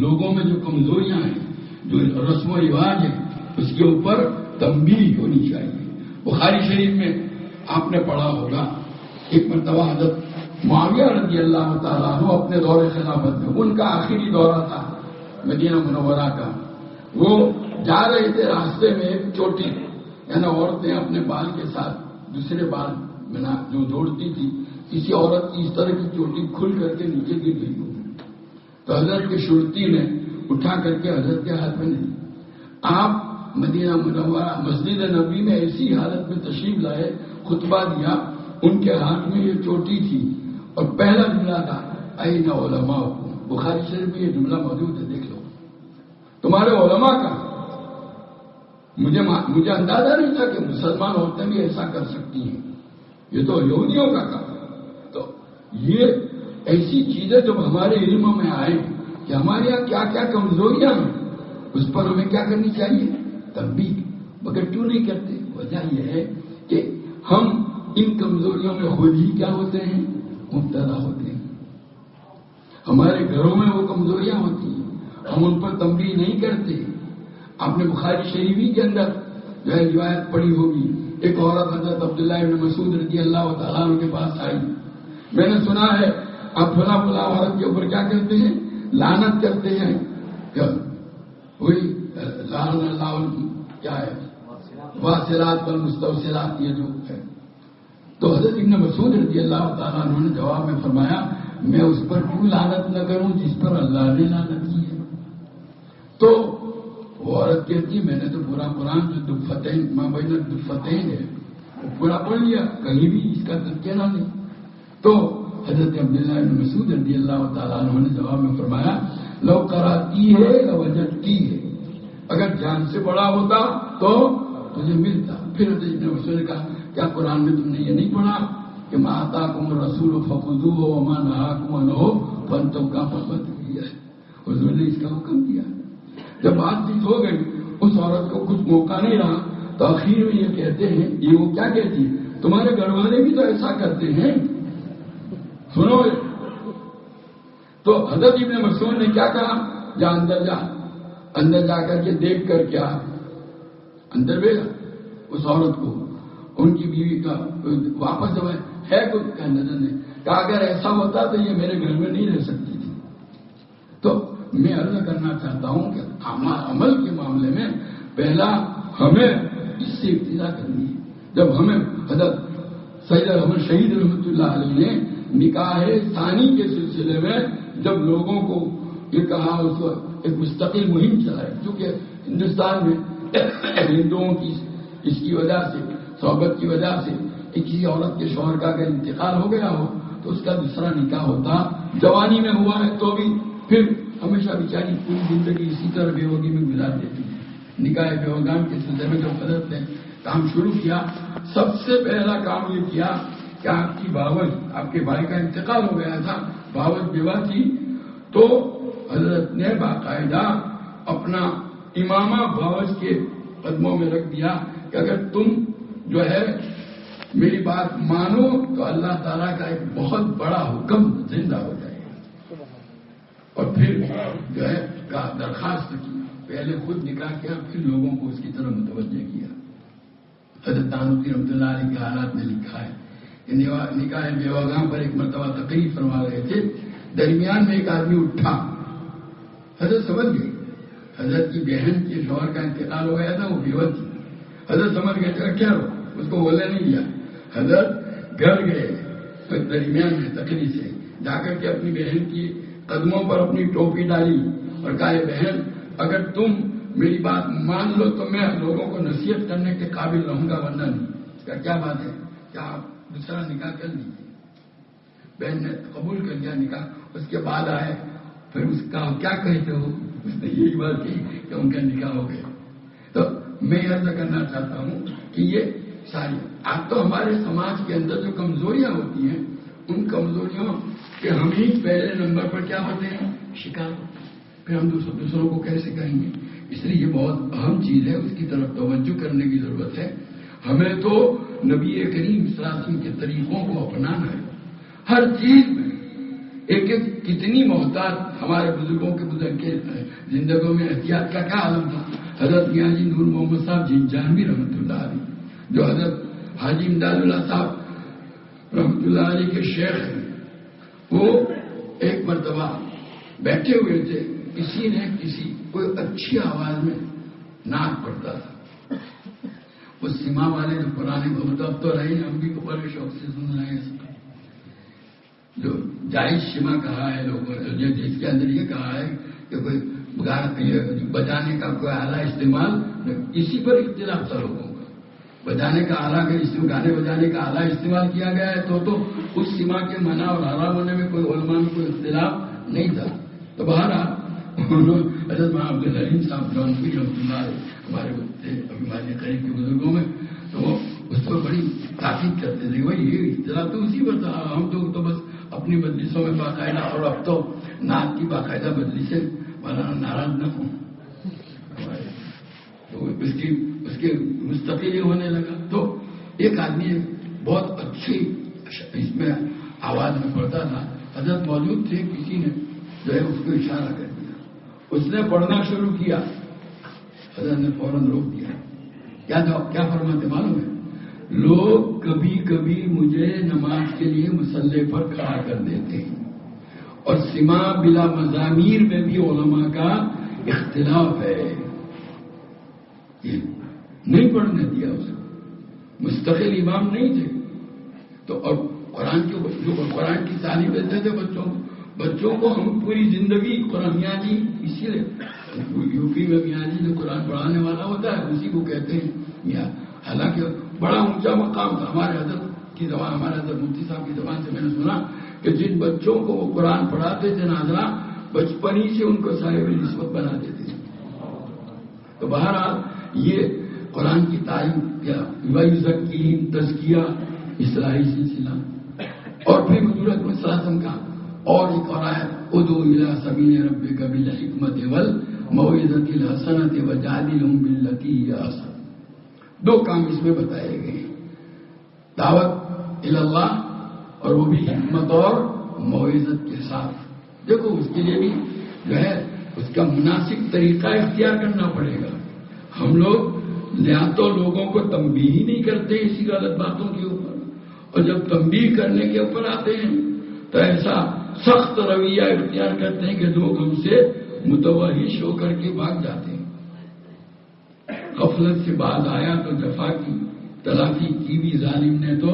لوگوں میں جو کمزوریاں ہیں، جو رسم و رواج ہیں، اس کے اوپر تنبیہ ہونی چاہیے۔ بخاری شریف میں آپ نے پڑھا ہوگا، ایک مرتبہ حضرت معاویہ رضی اللہ تعالیٰ عنہ اپنے دور خلافت میں، ان کا آخری دورہ تھا مدینہ منورہ کا، وہ جا رہے تھے، راستے میں ایک چوٹی، یعنی عورتیں اپنے بال کے ساتھ دوسرے بال بنا جو جوڑتی تھی، کسی عورت کی اس طرح کی چوٹی کھل کر کے نیچے گر گئی ہوگی، تو حضرت کے شرطی نے اٹھا کر کے حضرت کے ہاتھ میں نہیں، آپ مدینہ منورہ مسجد نبوی میں ایسی حالت میں تشریف لائے، خطبہ دیا، ان کے ہاتھ میں یہ چوٹی تھی، اور پہلا جملہ تھا اَيْنَ عُلَمَاؤُكُمْ، بخاری شریف میں یہ جملہ موجود ہے، دیکھ لو، تمہارے علماء کا۔ مجھے اندازہ نہیں تھا کہ مسلمان عورتیں بھی ایسا کر سکتی ہیں، یہ تو یہودیوں کا کام۔ تو یہ ایسی چیزیں جب ہمارے علم میں آئے کہ ہمارے یہاں کیا کیا کمزوریاں ہیں، اس پر ہمیں کیا کرنی چاہیے، تنبیہ، مگر کیوں نہیں کرتے؟ وجہ یہ ہے کہ ہم ان کمزوریوں میں خود ہی کیا ہوتے ہیں، مبتلا ہوتے ہیں، ہمارے گھروں میں وہ کمزوریاں ہوتی ہیں، ہم ان پر تنبیہ نہیں کرتے۔ آپ نے بخاری شریفی کے اندر جو ہے روایت پڑھی ہوگی، ایک عورت حضرت عبداللہ ابن مسعود رضی اللہ تعالیٰ عنہ کے پاس آئی، میں نے سنا ہے آپ فلاں فلاں عورت کے اوپر کیا کرتے ہیں، لعنت کرتے ہیں، وہی لعن اللہ کیا ہے، واصلات والمستوصلات، یہ جو ہے۔ تو حضرت ابن مسعود رضی اللہ تعالیٰ عنہ نے جواب میں فرمایا، میں اس پر کیوں لعنت نہ کروں جس پر اللہ نے لعنت کی ہے؟ تو وہ عورت کہتی میں نے تو پورا قرآن جو دفتین ما بین الدفتین ہے وہ پورا پڑھ لیا، کہیں بھی اس کا تذکرہ نہیں۔ تو حضرت عبداللہ بن مسعود رضی اللہ تعالیٰ عنہ نے جواب میں فرمایا، لو قراتی ہے لوجدتی ہے، اگر جان سے بڑا ہوتا تو تجھے ملتا، پھر حضرت ابن مسعود نے کہا کیا قرآن میں تم نے یہ نہیں پڑھا کہ ما آتاکم الرسول فخذوہ وما نہاکم عنہ فانتہوا کا فرمت کیا ہے. حضور نے اس کا حکم دیا. جب بات چیت ہو گئی اس عورت کو کچھ موقع نہیں رہا تو آخر میں یہ کہتے ہیں یہ وہ کیا کہتی ہے تمہارے گھر والے بھی تو ایسا کرتے ہیں سنو. تو حضرت ابن مسعود نے کیا کہا جا اندر جا کر کے دیکھ کر کیا اندر بھیجا اس عورت کو ان کی بیوی کا واپس جب ہے کچھ کہنے نے کہا اگر ایسا ہوتا تو یہ میرے گھر میں نہیں رہ سکتی تھی. تو میں عرض کرنا چاہتا ہوں کہ عمل کے معاملے میں پہلا ہمیں اس سے ابتدا کرنی ہے. جب ہمیں حضرت سید احمد شہید رحمۃ اللہ علیہ نے نکاح ثانی کے سلسلے میں جب لوگوں کو یہ کہا اس کو ایک مستقل مہم چلائی کیونکہ ہندوستان میں ہندوؤں کی اس کی وجہ سے صحبت کی وجہ سے کسی عورت کے شوہر کا اگر انتقال ہو گیا ہو تو اس کا دوسرا نکاح ہوتا. جوانی میں ہوا ہے تو بھی پھر ہمیشہ بیچاری پوری زندگی اسی طرح بیوگی میں گزار دیتی ہے. نکاح بیوگان کے سلسلے میں جب حضرت نے کام شروع کیا سب سے پہلا کام یہ کیا کہ آپ کی باوج آپ کے بھائی کا انتقال ہو گیا تھا باوج بیوہ تھی تو حضرت نے باقاعدہ اپنا امامہ باوج کے قدموں میں رکھ دیا کہ اگر تم جو ہے میری بات مانو تو اللہ تعالیٰ کا ایک بہت بڑا حکم زندہ ہو جائے گا. اور پھر جو ہے درخواست کی پہلے خود نکاح کیا پھر لوگوں کو اس کی طرف متوجہ کیا. حضرت تانوی رحمۃ اللہ علیہ کے حالات میں لکھا ہے کہ نکاح بیوگاں پر ایک مرتبہ تقریر فرما رہے تھے درمیان میں ایک آدمی اٹھا. حضرت سمجھ گئے حضرت کی بہن کے شوہر کا انتقال ہو گیا تھا وہ بیوہ تھی. حضرت سمجھ گئے کیا ہو اس کو بولنے نہیں دیا. حضرت گھر گئے درمیان میں تقریر سے جا کر کے اپنی بہن کی قدموں پر اپنی ٹوپی ڈالی اور کہا بہن اگر تم میری بات مان لو تو میں لوگوں کو نصیحت کرنے کے قابل رہوں گا ورنہ نہیں. کیا بات ہے کیا آپ دوسرا نکاح کر لیجیے. بہن نے قبول کر لیا نکاح. اس کے بعد آئے پھر اس کا کیا کہتے ہو اس نے یہی بات کی کہ ان کا نکاح ہو گیا. تو میں عرض کرنا چاہتا ہوں کہ یہ ساری آپ تو ہمارے سماج کے اندر جو کمزوریاں ہوتی ہیں ان کمزوریوں کے ہم ہی پہلے نمبر پر کیا ہوتے ہیں شکار ہوتے ہیں. پھر ہم دوسروں کو کیسے کہیں گے. اس لیے یہ بہت اہم چیز ہے اس کی طرف توجہ کرنے کی ضرورت ہے. ہمیں تو نبی کریم صلی اللہ علیہ وسلم کے طریقوں کو اپنانا ہے ہر چیز میں. ایک کتنی محتاط ہمارے بزرگوں کے زندگیوں میں احتیاط کا کیا عالم تھا. حضرت میاں جی نور محمد صاحب جنجانوی رحمۃ اللہ علیہ جو حضرت حاجی امداد اللہ صاحب رحمۃ اللہ علیہ کے شیخ ہیں وہ ایک مرتبہ بیٹھے ہوئے تھے کسی نے کوئی اچھی آواز میں نعت پڑھتا تھا. وہ سما والے جو پرانے اب تو رہے ہم بھی بڑے شوق سے سن رہے ہیں جو جائز شما کہا ہے لوگوں نے جس کے اندر یہ کہا ہے کہ کوئی بجانے کا کوئی آلہ استعمال اسی پر اختلاف تھا لوگوں کا. بجانے کا آلہ اگر گانے بجانے کا آلہ استعمال کیا گیا ہے تو اس سما کے منع اور حرام ہونے میں کوئی علماء میں کوئی اختلاف نہیں تھا. تو بہرحال حضرت عبد الحلیم صاحب جونپوری رحمۃ اللہ ہمارے ہمارے قریب کے بزرگوں میں تو وہ اس پر بڑی تاکید کرتے تھے. وہی یہ اختلاف تو اسی پر تھا. ہم تو بس اپنی مجلسوں میں باقاعدہ اور اب تو نعت کی باقاعدہ مجلسیں مولانا ناراض نہ ہوں تو اس کے مستقل ہونے لگا. تو ایک آدمی بہت اچھی اس میں آواز میں پڑھتا تھا. حضرت موجود تھے کسی نے جو ہے اس کو اشارہ کر دیا. اس نے پڑھنا شروع کیا. حضرت نے فوراً روک دیا. کیا فرماتے معلوم ہے لوگ کبھی کبھی مجھے نماز کے لیے مصلی پر کھڑا کر دیتے ہیں اور سما بلا مضامیر میں بھی علماء کا اختلاف ہے. یہ نہیں پڑھنے دیا اسے. مستقل امام نہیں تھے تو اور قرآن کی تعلیم دیتے تھے بچوں کو ہم پوری زندگی قرآن میاں جی اسی لیے یو پی میں میاں جی جو قرآن پڑھانے والا ہوتا ہے اسی کو کہتے ہیں میاں. حالانکہ بڑا اونچا مقام تھا. ہمارے حضرت کی زبان ہمارے حضرت مفتی صاحب کی زبان سے میں نے سنا کہ جن بچوں کو وہ قرآن پڑھاتے تھے ناظرہ بچپن ہی سے ان کو صاحب نسبت بنا دیتے تھے. تو بہرحال یہ قرآن کی تعریف کیا، وَيُزَكِّيهِمْ تزکیہ، اصلاحی سلسلہ. اور پھر حضور اکرم صلی اللہ علیہ وسلم کا اور ایک اور آیت، ادعو الی سبیل ربک بالحکمۃ والموعظۃ الحسنۃ وجادلہم باللتی ہی احسن. دو کام اس میں بتائے گئے ہیں، دعوت الی اللہ اور وہ بھی حکمت اور موعظت کے ساتھ. دیکھو اس کے لیے بھی جو ہے اس کا مناسب طریقہ اختیار کرنا پڑے گا. ہم لوگ یا تو لوگوں کو تنبیہ ہی نہیں کرتے اسی غلط باتوں کے اوپر، اور جب تنبیہ کرنے کے اوپر آتے ہیں تو ایسا سخت رویہ اختیار کرتے ہیں کہ لوگ ہم سے متوحش ہو کر کے بھاگ جاتے ہیں. غفلت سے بعد آیا تو جفا کی تلافی کی بھی ظالم نے تو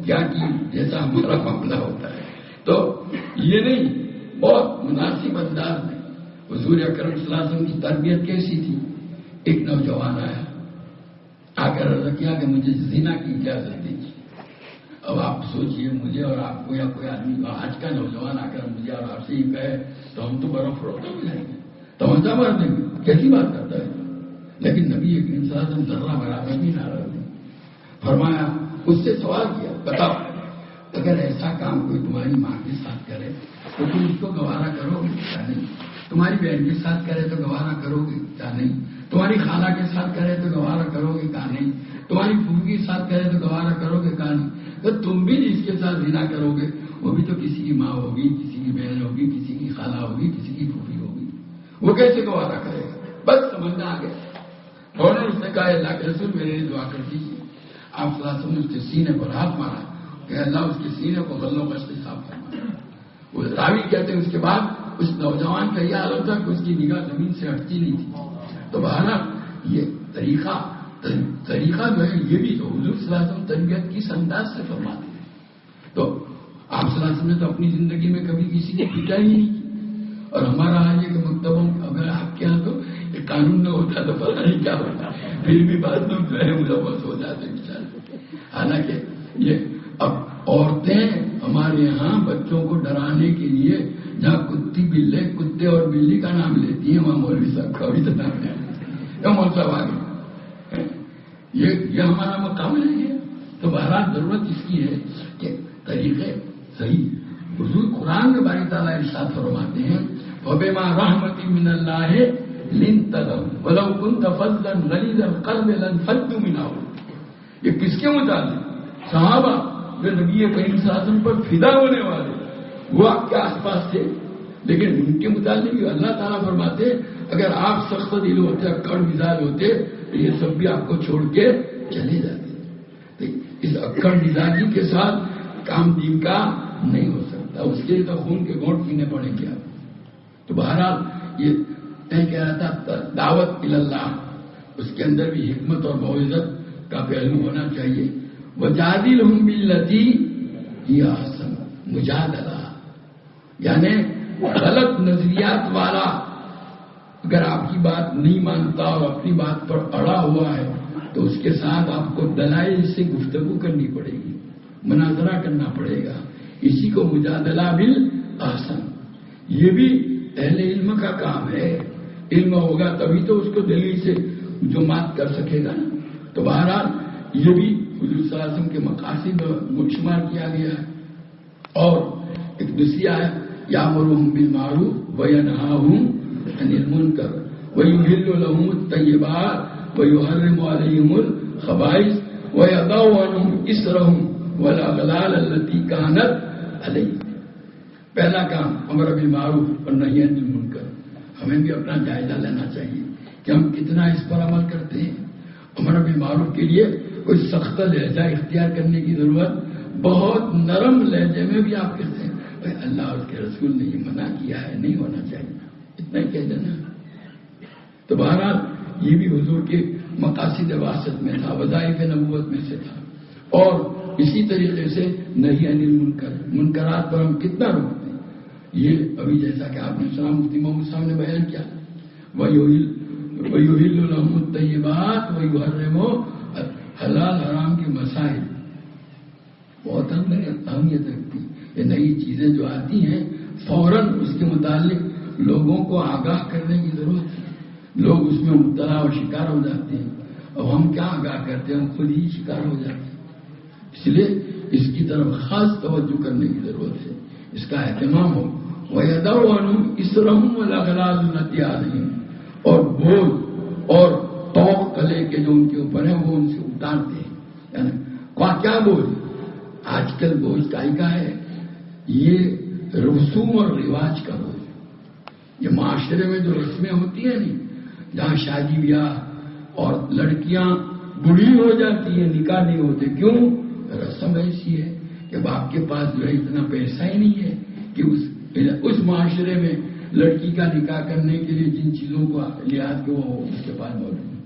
کیا کی، جیسا ہمارا معاملہ ہوتا ہے. تو یہ نہیں، بہت مناسب انداز میں حضور اکرم صلی اللہ علیہ وسلم کی تربیت کیسی تھی. ایک نوجوان آیا، آ کر عرض کیا کہ مجھے زنا کی اجازت دیجیے. اب آپ سوچئے مجھے اور آپ کو یا کوئی آدمی آج کا نوجوان آ کر مجھے اور آپ سے یہ کہے تو ہم تو برف فروخت ہو جائیں گے، توجہ مار دیں گے، کیسی بات کرتا ہے. لیکن نبی کریم صلی اللہ علیہ وسلم ذرہ برابر بھی ناراض نہیں. فرمایا، اس سے سوال کیا، بتاؤ اگر ایسا کام کوئی تمہاری ماں کے ساتھ کرے تو تم اس کو گوارا کرو گے کیا نہیں؟ تمہاری بہن کے ساتھ کرے تو گوارا کرو گے کیا نہیں؟ تمہاری خالہ کے ساتھ کرے تو گوارا کرو گے کیا نہیں؟ تمہاری پھوپھی کے ساتھ کرے تو گوارا کرو گے کیا نہیں؟ تو تم بھی جس کے ساتھ زنا کرو گے وہ بھی تو کسی کی ماں ہوگی، کسی کی بہن ہوگی، کسی کی خالہ ہوگی، کسی کی پھوپھی ہوگی. وہ کیسے گوارا کرے گا؟ بس سمجھنا آ گیا. فوراً اس نے کہا، اللہ کے رسول میرے لیے دعا کر دیجیے. آپ صلی اللہ علیہ وسلم نے اس کے سینے پر ہاتھ مارا کہ اللہ اس کے سینے کو غلوں کا سے صاف فرمایا. وہ راوی کہتے ہیں اس کے بعد اس نوجوان کا یہ حال ہوتا کہ اس کی نگاہ زمین سے ہٹتی نہیں تھی. تو بہرحال یہ طریقہ جو ہے یہ بھی تو حضور صلی اللہ علیہ وسلم تربیت کس انداز سے فرماتے ہیں. تو آپ صلی اللہ علیہ وسلم نے تو اپنی زندگی میں کبھی کسی کو پیٹا ہی نہیں کی. اور ہمارا حال یہ کہ مکتبوں اگر آپ کے یہاں تو ایک قانون نہ ہوتا تو پتہ نہیں کیا ہوتا، پھر بھی بعض لوگ جو ہے ملوث ہو جاتے بیچارے. حالانکہ یہ اب عورتیں ہمارے یہاں بچوں کو ڈرانے کے لیے جہاں کتے اور بلی کا نام لیتی ہیں وہاں مولوی صاحب کا بھی تو نام ہے، مول صاحب آگے. یہ ہمارا مقام نہیں ہے. تو بہرحال ضرورت اس کی ہے کہ طریقے صحیح. حضور قرآن میں باری تعالیٰ ارشاد فرماتے ہیں، وَبِمَا رَحْمَةٍ مِّنَ اللَّهِ لِنتَ لَهُمْ وَلَوْ كُنتَ فَظًّا غَلِيظَ الْقَلْبِ لَانفَضُّوا مِنْ حَوْلِكَ. یہ کس کے متعلق؟ صحابہ جو نبی کریم صلی اللہ علیہ وسلم پر فدا ہونے والے وہ آپ کے آس پاس تھے، لیکن ان کے متعلق اللہ تعالیٰ فرماتے اگر آپ سخت دل ہوتے، اکڑ مزاج ہوتے تو یہ سب بھی آپ کو چھوڑ کے چلے جاتے. اس اکڑ مزاجی کے ساتھ کام دین کا نہیں ہو سکتا، اس کے لیے تو خون کے گھونٹ پینے پڑیں گے آپ. تو بہرحال یہ میں کہہ رہا تھا دعوت اللہ، اس کے اندر بھی حکمت اور موعظت کا پہلو ہونا چاہیے. وجادلہم باللتی ہی احسن، مجادلہ یعنی غلط نظریات والا اگر آپ کی بات نہیں مانتا اور اپنی بات پر اڑا ہوا ہے تو اس کے ساتھ آپ کو دلائل سے گفتگو کرنی پڑے گی، مناظرہ کرنا پڑے گا. اسی کو مجادلہ بالاحسن. یہ بھی اہل علم کا کام ہے. علم ہوگا تبھی تو اس کو دلیل سے جو مات کر سکے گا نا. تو بہرحال یہ بھی حضور صلی اللہ علیہ وسلم کے مقاصد گنشمار کیا گیا ہے. اور ایک دوسری آیت، یامرہم بالمعروف وینہاہم عن المنکر ویحل لہم الطیبات ویحرم علیہم الخبائث ویضع عنہم اصرہم والاغلال التی کانت علیہم. پہلا کام امر بالمعروف اور نہی عن المنکر. ہمیں بھی اپنا جائزہ لینا چاہیے کہ ہم کتنا اس پر عمل کرتے ہیں. امر بالمعروف کے لیے کوئی سخت لہجہ اختیار کرنے کی ضرورت، بہت نرم لہجے میں بھی آپ کہتے ہیں اللہ اور اس کے رسول نے یہ منع کیا ہے، نہیں ہونا چاہیے، اتنا ہی کہہ دینا. تو بہرحال یہ بھی حضور کے مقاصد واسط میں تھا، وظائف نبوت میں سے تھا. اور اسی طریقے سے نہی عن المنکر، منکرات پر ہم کتنا روکتے ہیں. یہ ابھی جیسا کہ آپ نے سنا مفتی محمود صاحب نے بیان کیا، وَيُحِلُّ لَهُمُ الطَّيِّبَاتِ وَيُحَرِّمُ حلال حرام کے مسائل بہت اہمیت رکھتی. یہ نئی چیزیں جو آتی ہیں فوراً اس کے متعلق لوگوں کو آگاہ کرنے کی ضرورت ہے. لوگ اس میں مبتلا اور شکار ہو جاتے ہیں. اب ہم کیا آگاہ کرتے ہیں، ہم خود ہی شکار ہو جاتے ہیں. اس لیے اس کی طرف خاص توجہ کرنے کی ضرورت ہے، اس کا اہتمام ہو. وَيَدَعُ عَنْهُمْ إِصْرَهُمْ وَالْأَغْلَالَ الَّتِي عَلَيْهِمْ، اور بوجھ اور توق کلے کے جو ان کے اوپر ہیں وہ ان سے اتارتے ہیں. یعنی کیا بوجھ؟ آج کل بوجھ کا ہے، یہ رسوم اور رواج کا بوجھ. یہ معاشرے میں جو رسمیں ہوتی ہیں نہیں، جہاں شادی بیاہ اور لڑکیاں بوڑھی ہو جاتی ہیں، نکاح نہیں ہوتے. کیوں؟ رسم ایسی ہے کہ باپ کے پاس جو ہے اتنا پیسہ ہی نہیں ہے کہ اس معاشرے میں لڑکی کا نکاح کرنے کے لیے جن چیزوں کو لحاظ کے وہ اس کے پاس موجود ہے.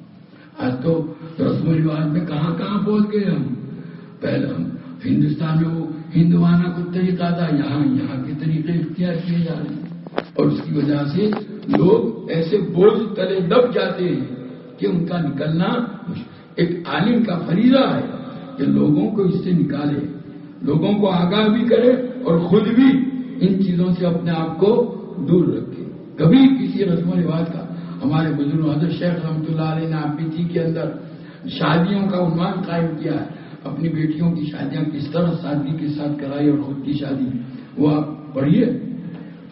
آج تو رسم و رواج میں کہاں پہنچ گئے ہم. پہلے ہم ہندوستان میں وہ ہندوانہ کو طریقہ تھا، یہاں کے طریقے اختیار کیے جا رہے ہیں، اور اس کی وجہ سے لوگ ایسے بوجھ تلے دب جاتے ہیں کہ ان کا نکلنا. ایک عالم کا فریضہ ہے کہ لوگوں کو اس سے نکالے، لوگوں کو آگاہ بھی کرے اور خود بھی ان چیزوں سے اپنے آپ کو دور رکھے. کبھی کسی رسم و رواج کا، ہمارے بزرگ حضرت شیخ رحمۃ اللہ علیہ نے آپیتی کے اندر شادیوں کا عنوان قائم کیا ہے. اپنی بیٹیوں کی شادیاں کس طرح سادگی کے ساتھ کرائی اور خود کی شادی، وہ آپ پڑھیے.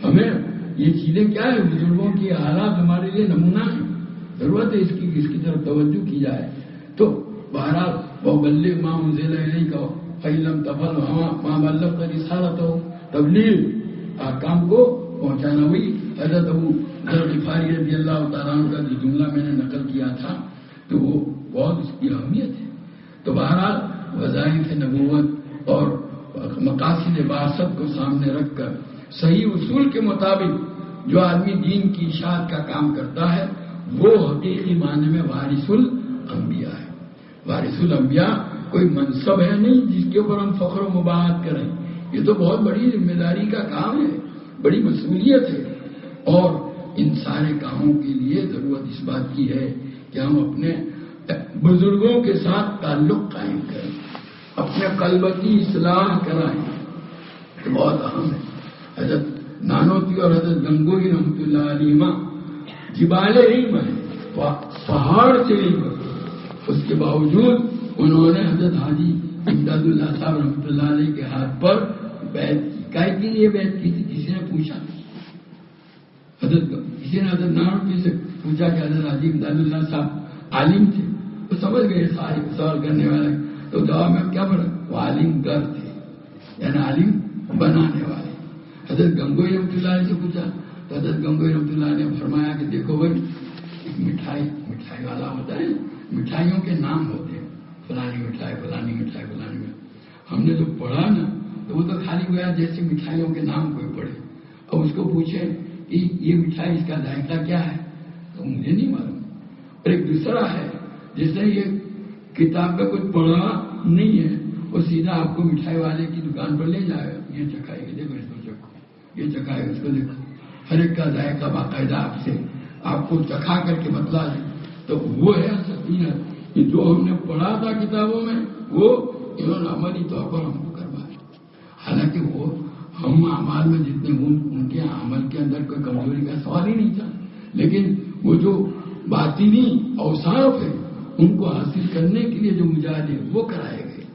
ہمیں یہ چیزیں کیا ہے، بزرگوں کی حالات ہمارے لیے نمونہ ہے. ضرورت ہے اس کی طرف توجہ کی جائے. تو بہرحال وَبَلِّغْ مَا أُنزِلَ إِلَيْكَ فَإِن لَّمْ تَفْعَلْ وَمَا بَلَّغْتَ رِسَالَتَهُ، تبلیغ احکام کو پہنچانا. ہوئی حضرت ابو ذر غفاری رضی اللہ تعالیٰ عنہ کا جو جملہ میں نے نقل کیا تھا تو وہ بہت اس کی اہمیت ہے. تو بہرحال وظائف نبوت اور مقاصد بعثت کو سامنے رکھ کر صحیح اصول کے مطابق جو آدمی دین کی اشاعت کا کام کرتا ہے وہ حقیقی معنی میں وارث الانبیاء ہے. وارث الانبیاء کوئی منصب ہے نہیں جس کے اوپر ہم فخر و مباحت کریں. یہ تو بہت بڑی ذمہ داری کا کام ہے، بڑی مسئولیت ہے. اور ان سارے کاموں کے لیے ضرورت اس بات کی ہے کہ ہم اپنے بزرگوں کے ساتھ تعلق قائم کریں، اپنے قلب کی اصلاح کرائیں. تو بہت اہم ہے. حضرت نانوتی اور حضرت گنگوئی رحمۃ اللہ علیہ جبال علم ہے، پہاڑ سے علم. اس کے باوجود انہوں نے حضرت حاجی امداد اللہ صاحب رحمۃ اللہ علیہ کے ہاتھ پر بیعت کی. کائے کی یہ بیعت کی تھی؟ کسی نے پوچھا، کسی نے حضرت نانوتی سے پوچھا کہ حضرت حاجی امداد اللہ صاحب عالم تھے؟ وہ سمجھ گئے سوال کرنے والے. تو جواب میں کیا پڑھا؟ وہ عالم گر تھے، یعنی عالم بنانے والے. حضرت گنگوئی رحمۃ اللہ علیہ سے پوچھا تو حضرت گنگوئی رحمۃ اللہ نے فرمایا کہ دیکھو بھائی، ایک مٹھائی والا ہوتا ہے، مٹھائیوں کے نام ہوتے ہیں، فلانی مٹھائی فلانی مٹھائی فلانی مٹھائی. ہم نے جو پڑھا نا تو وہ تو خالی گویا جیسے مٹھائیوں کے نام کوئی پڑھے. اب اس کو پوچھے کہ یہ مٹھائی اس کا ذائقہ کیا ہے تو مجھے نہیں معلوم. اور ایک دوسرا ہے جس نے یہ کتاب میں کچھ پڑھا نہیں ہے، وہ سیدھا آپ کو مٹھائی والے کی دکان پر لے جائے گا، یہ چکھائے گا، دیکھو اس کو چکھو، یہ چکھائے گا، اس کو دیکھو. ہر ایک کا ذائقہ باقاعدہ آپ کو چکھا کر کے بتلا دے. تو وہ ہے سکینت کہ جو ہم نے پڑھا تھا کتابوں میں وہ انہوں نے عملی طور پر ہم کو کروایا. حالانکہ وہ ہم اعمال میں جتنے ان کے عمل کے اندر کوئی کمزوری کا سوال ہی نہیں تھا، لیکن وہ جو باطنی اوصاف ہے ان کو حاصل کرنے کے لیے جو مجاہدے وہ کرائے گئے.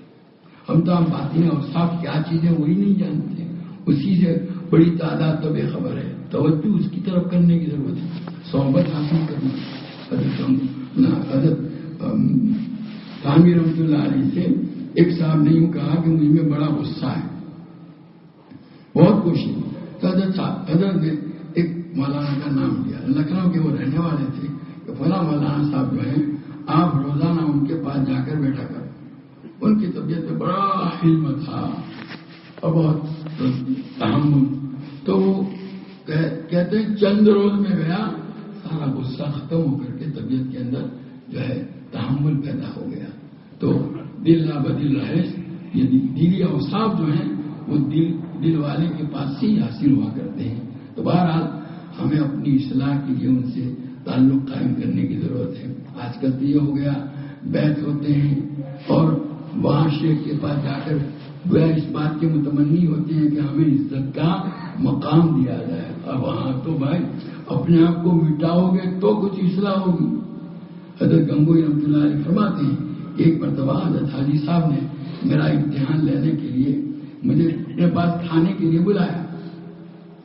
ہم تو باطنی اوصاف کیا چیزیں وہی نہیں جانتے، اسی سے بڑی تعداد تو بے خبر ہے. توجہ اس کی طرف کرنے کی ضرورت ہے، صحبت حاصل کرنا. حضرت تھانوی رحمۃ اللہ علیہ سے ایک صاحب نے یوں کہا کہ مجھ میں بڑا غصہ ہے، بہت خوشی. تو حضرت نے ایک مولانا کا نام لیا، لکھنؤ کے وہ رہنے والے تھے، کہ فلاں مولانا صاحب جو ہیں آپ روزانہ ان کے پاس جا کر بیٹھا کر. ان کی طبیعت میں بڑا علم تھا اور بہت تحمل. تو وہ کہتے ہیں چند روز میں گیا، سارا غصہ ختم ہو کر کے طبیعت کے اندر جو ہے تحمل پیدا ہو گیا. تو دل نہ بدل رہے، یہ دلی اوصاف جو ہیں وہ دل والے کے پاس سے ہی حاصل ہوا کرتے ہیں. تو بہرحال ہمیں اپنی اصلاح کے لیے ان سے تعلق قائم کرنے کی ضرورت ہے. آج کل تو یہ ہو گیا بیعت ہوتے ہیں اور وہاں شیخ کے پاس جا کر گویا اس بات کے متمنی ہوتے ہیں کہ ہمیں عزت کا مقام دیا جائے. اب وہاں تو بھائی اپنے آپ کو مٹاؤ گے تو کچھ اصلاح ہوگی. حضرت گنگوئی رحمۃ اللہ علیہ فرماتے ہیں ایک مرتبہ حضرت حاجی صاحب نے میرا امتحان لینے کے لیے مجھے اپنے پاس کھانے کے لیے بلایا،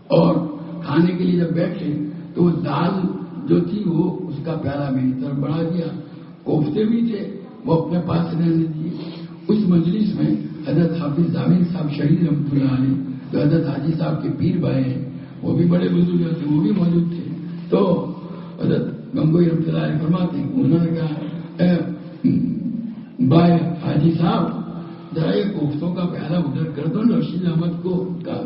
اور کھانے کے لیے جب بیٹھے تو دال جو تھی وہ اس کا پیالہ میری طرف بڑھا دیا، کوفتے بھی تھے وہ اپنے پاس رہنے دیے۔ اس مجلس میں حضرت حافظ ضامن صاحب شہید رحمۃ اللہ علیہ جو حضرت حاجی صاحب کے پیر بھائی ہیں وہ بھی بڑے بزرگ تھے، وہ بھی موجود تھے۔ تو حضرت گنگوئی رحمۃ اللہ علیہ فرماتے ہیں انہوں نے کہا بھائی حاجی صاحب ذرا یہ کوفتوں کا پیالہ ادھر کر دو، رشید احمد کو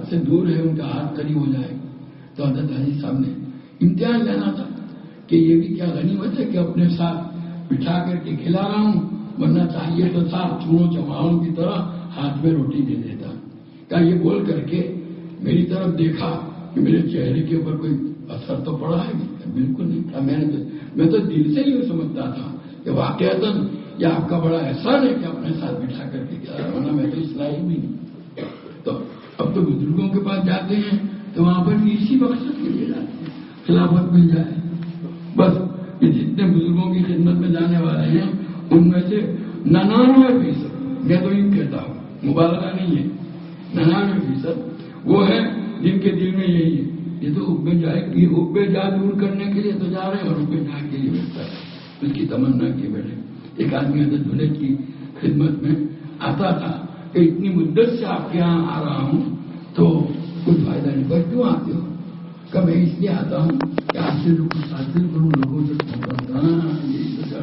سے دور ہے، ان کا ہاتھ قریب ہو جائے۔ تو حضرت حاجی صاحب نے امتحان لینا تھا کہ یہ بھی کیا غنیمت ہے کہ اپنے ساتھ بٹھا کر کے کھلا رہا ہوں، ورنہ چاہیے تو تھا چوڑوں چماؤں کی طرح ہاتھ میں روٹی دے دیتا۔ کہا یہ بول کر کے میری طرف دیکھا کہ میرے چہرے کے اوپر کوئی اثر تو پڑا ہے؟ بالکل نہیں۔ کہا میں تو دل سے ہی سمجھتا تھا کہ واقعتاً یہ آپ کا بڑا احسان ہے کہ اپنے ساتھ بٹھا کر کے کیا، ورنہ میں تو اس لائق بھی نہیں۔ تو اب تو بزرگوں کے پاس جاتے ہیں تو وہاں پر بھی اسی مقصد کے لیے جاتے ہیں خلافت مل جائے۔ بس یہ جتنے بزرگوں کی خدمت میں جانے والے ہیں ان میں سے 99% میں تو یوں کہتا ہوں، مبالغہ نہیں ہے، 99% وہ ہے جن کے دل میں یہی ہے یہ تو حب جا دور کرنے کے لیے تو جا رہے ہیں اور حب جا کے لیے بیٹھتا ہے، اس کی تمنا کی بیٹھے۔ ایک آدمی حضرت جنید کی خدمت میں آتا تھا کہ اتنی مدت سے آپ کے یہاں آ رہا ہوں تو کچھ فائدہ نہیں، بس کیوں آتے ہو؟ کہ میں اس لیے آتا ہوں کہ آپ سے کچھ حاصل کروں، لوگوں سے یہی تو ہے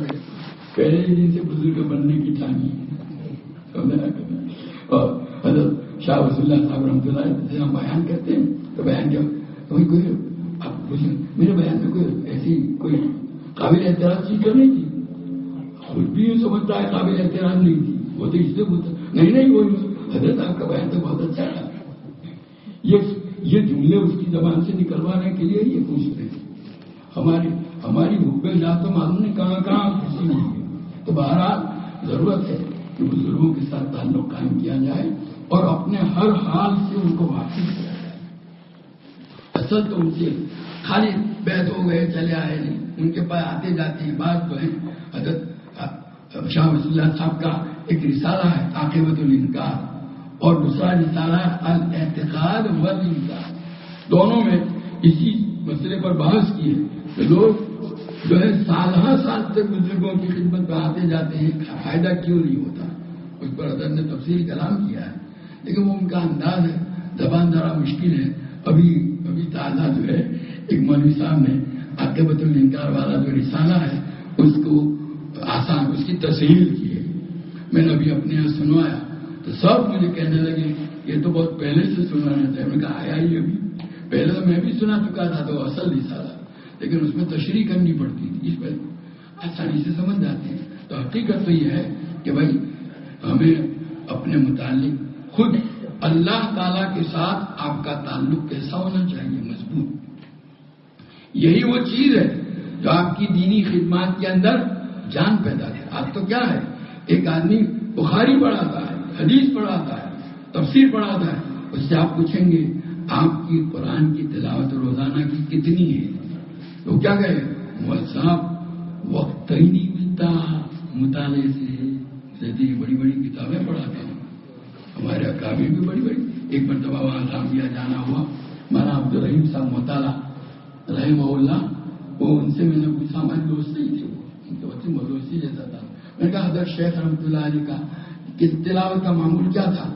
پہلے ہی دن سے بزرگ بننے کی ٹھانی ہے۔ اور حضرت شاہ ولی اللہ صاحب رحمۃ اللہ علیہ ہم بیان کرتے ہیں تو بیان کیا کوئی آپ پوچھیں میرے بیان میں کوئی ایسی کوئی قابل اعتراض چیز تو نہیں تھی؟ خود بھی یوں سمجھتا ہے قابل اعتراض نہیں تھی، وہ تو اس سے پوچھتا نہیں وہ حضرت آپ کا بیان تو بہت اچھا ہے۔ یہ جملے اس کی زبان سے نکلوانے کے لیے یہ پوچھتے ہیں۔ ہماری حب ذات تو معلوم نہیں کہاں خوشی نہیں ہے۔ تو بہرحال ضرورت ہے کہ بزرگوں کے ساتھ تعلق قائم کیا جائے اور اپنے ہر حال سے ان کو واقف کیا جائے۔ اصل تو ان سے خالی بیعت ہو گئے چلے آئے نہیں، ان کے پاس آتے جاتے ہیں۔ بات تو ہے حضرت شاہ ولی اللہ صاحب کا ایک رسالہ ہے عاقبۃ الانکار اور دوسرا رسالہ ہے الاعتقاد والانکار، دونوں میں اسی مسئلے پر بحث کی ہے کہ لوگ جو ہے سال تک بزرگوں کی خدمت میں آتے جاتے ہیں، فائدہ کیوں نہیں ہوتا؟ اس پر حضرت نے تفصیلی کلام کیا ہے، لیکن وہ ان کا انداز ہے، زبان ذرا مشکل ہے۔ ابھی تازہ جو ہے ایک مولوی صاحب نے عاقبۃ الانکار والا جو رسالہ ہے اس کو آسان اس کی تصحیح کی ہے، میں نے ابھی اپنے یہاں سنوایا تو سب مجھے کہنے لگے یہ تو بہت پہلے سے سنوانا تھا۔ میں نے کہا آیا ہی ابھی، پہلے تو میں بھی سنا چکا تھا تو اصل رسالہ، لیکن اس میں تشریح کرنی پڑتی تھی، اس پر آسانی سے سمجھ جاتے ہیں۔ تو حقیقت تو یہ ہے کہ بھائی ہمیں اپنے متعلق خود اللہ تعالیٰ کے ساتھ آپ کا تعلق کیسا ہونا چاہیے؟ مضبوط۔ یہی وہ چیز ہے جو آپ کی دینی خدمات کے اندر جان پیدا ہے۔ آج تو کیا ہے، ایک آدمی بخاری پڑھاتا ہے، حدیث پڑھاتا ہے، تفسیر پڑھاتا ہے، اس سے آپ پوچھیں گے آپ کی قرآن کی تلاوت روزانہ کی کتنی ہے؟ تو کیا کہے صاحب وقت ہی نہیں ملتا مطالعے سے، بڑی بڑی کتابیں پڑھاتا ہوں، ہمارے اکابر بھی بڑی ایک مرتبہ وہاں زامبیا جانا ہوا، مولانا عبدالرحیم صاحب مطالعہ رحمہ اللہ، وہ ان سے میں نے پوچھا، ہمارے دوست نہیں تھے، ان کے بچے مدرسی جیسا تھا، میں نے کہا حضرت شیخ رحمۃ اللہ علیہ کا تلاوت کا معمول کیا تھا؟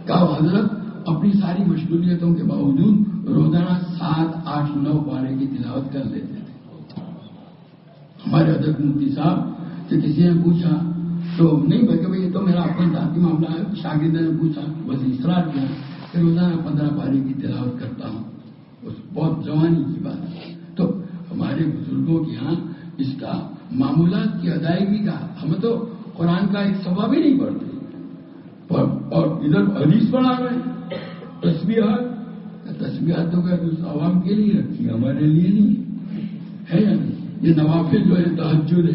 کہا حضرت اپنی ساری مشغولیتوں کے باوجود روزانہ 7, 8, 9 پارے کی تلاوت کر لیتے تھے۔ ہمارے حضرت مفتی صاحب سے کسی نے پوچھا تو نہیں بھائی یہ تو میرا اپنا ذاتی معاملہ ہے، شاگرد نے پوچھا، بس اصرار کیا کہ روزانہ 15 پارے کی تلاوت کرتا ہوں، بہت جوانی کی بات ہے۔ تو ہمارے بزرگوں کے یہاں اس کا معمولات کی ادائیگی کا، ہم تو قرآن کا ایک صفحہ بھی نہیں پڑھتے اور ادھر حدیث پڑھا رہے ہیں، تسبیحات تو کہ عوام کے لیے رکھی، ہمارے لیے نہیں ہے یا نہیں؟ یہ نوافل جو ہے تہجد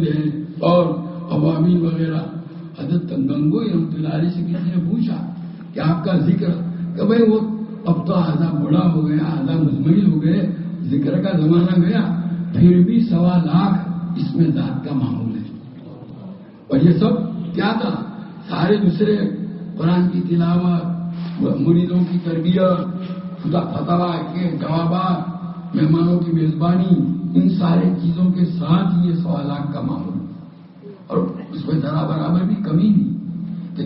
ہے اور عوامین وغیرہ۔ حضرت گنگوئی رحمۃ اللہ علیہ سے کسی نے پوچھا کہ آپ کا ذکر، کہ بھائی وہ اب تو آدھا بڑا ہو گیا، آدھا مزمل ہو گئے، ذکر کا زمانہ گیا، پھر بھی 1.25 لاکھ میں ذات کا معمول ہے. اور یہ سب کیا تھا؟ سارے دوسرے قرآن کی تلاوت، مریدوں کی تربیت، فتوا کے جوابات، مہمانوں کی میزبانی، ان سارے چیزوں کے ساتھ یہ سوالات کا معمول. اور اس میں ذرا برابر بھی کمی نہیں کہ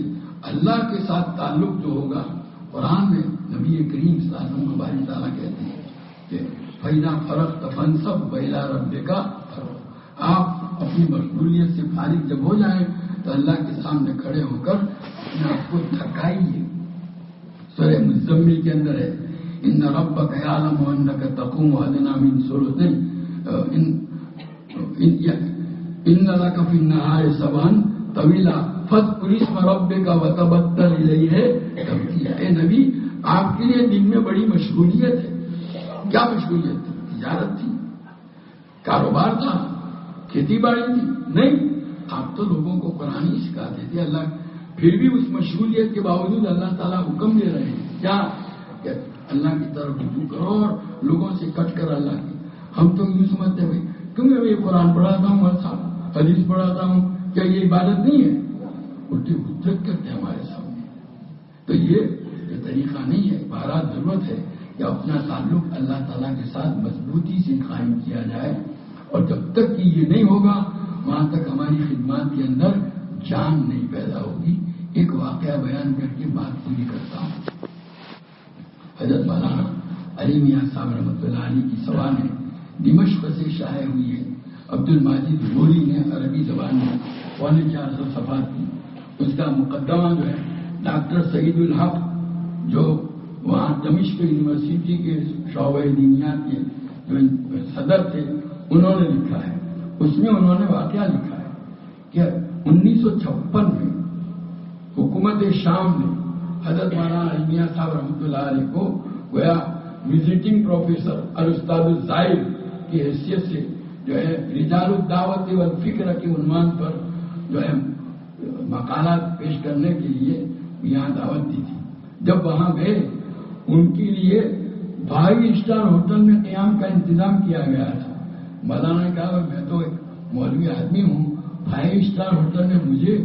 اللہ کے ساتھ تعلق جو ہوگا، قرآن میں نبی کریم صلی اللہ علیہ وسلم باری تعالیٰ کہتے ہیں کہ فَإِذَا فَرَغْتَ فَانْصَبْ وَإِلَىٰ رَبِّكَ فَارْغَب. آپ اپنی مشغولیت سے فارغ جب ہو جائیں تو اللہ کے سامنے کھڑے ہو کر اپنے آپ کو تھکائیے. سورہ مزمل کے اندر ہے ان ربک یعلم انک تقوم ادنی من ثلثی ان لک فی النہار سبحا طویلا فاذکر اسم ربک وتبتل الیہ تبتیلا. اے نبی، آپ کے لیے دن میں بڑی مشغولیت ہے. کیا مشغولیت تھی؟ تجارت تھی، کاروبار تھا، کھیتی باڑی تھی؟ نہیں، آپ تو لوگوں کو قرآن ہی سکھاتے تھے. اللہ پھر بھی اس مشغولیت کے باوجود اللہ تعالیٰ حکم دے رہے ہیں کیا کہ اللہ کی طرف رجوع کرو اور لوگوں سے کٹ کر اللہ کی. ہم تو یوں سمجھتے ہوئے کیوں میں یہ قرآن پڑھاتا ہوں ہر سال، حدیث پڑھاتا ہوں، کیا یہ عبادت نہیں ہے؟ الٹی حجت کرتے ہیں ہمارے سامنے. تو یہ طریقہ نہیں ہے. بہرحال ضرورت ہے کہ اپنا تعلق اللہ تعالیٰ کے ساتھ مضبوطی سے قائم کیا جائے. اور جب تک کہ یہ نہیں ہوگا وہاں تک ہماری خدمات کے اندر جان نہیں پیدا ہوگی. ایک واقعہ بیان کر کے بات پوری کرتا ہوں. حضرت مولانا علی میاں صاحب رحمۃ اللہ علیہ کی سوانح دمشق سے شائع ہوئی ہے. عبد الماجد غوری نے عربی زبان میں 450 صفحات کی. اس کا مقدمہ جو ہے ڈاکٹر سعید الحق جو وہاں دمشق یونیورسٹی کے شعبہ دینیات کے جو صدر تھے انہوں نے لکھا ہے. اس میں انہوں نے واقعہ لکھا ہے کہ 1956 میں حکومت شام نے حضرت مولانا علی میاں صاحب رحمۃ اللہ علیہ کو گویا وزٹنگ پروفیسر اور استاد الزائر کی حیثیت سے جو ہے رجال الدعوت والفکر کے عنوان پر جو ہے مقالات پیش کرنے کے لیے یہاں دعوت دی تھی. جب وہاں گئے ان کے لیے 5 اسٹار ہوٹل میں قیام کا انتظام کیا گیا تھا. مولانا نے کہا میں تو ایک مولوی آدمی ہوں، 5 اسٹار ہوٹل میں مجھے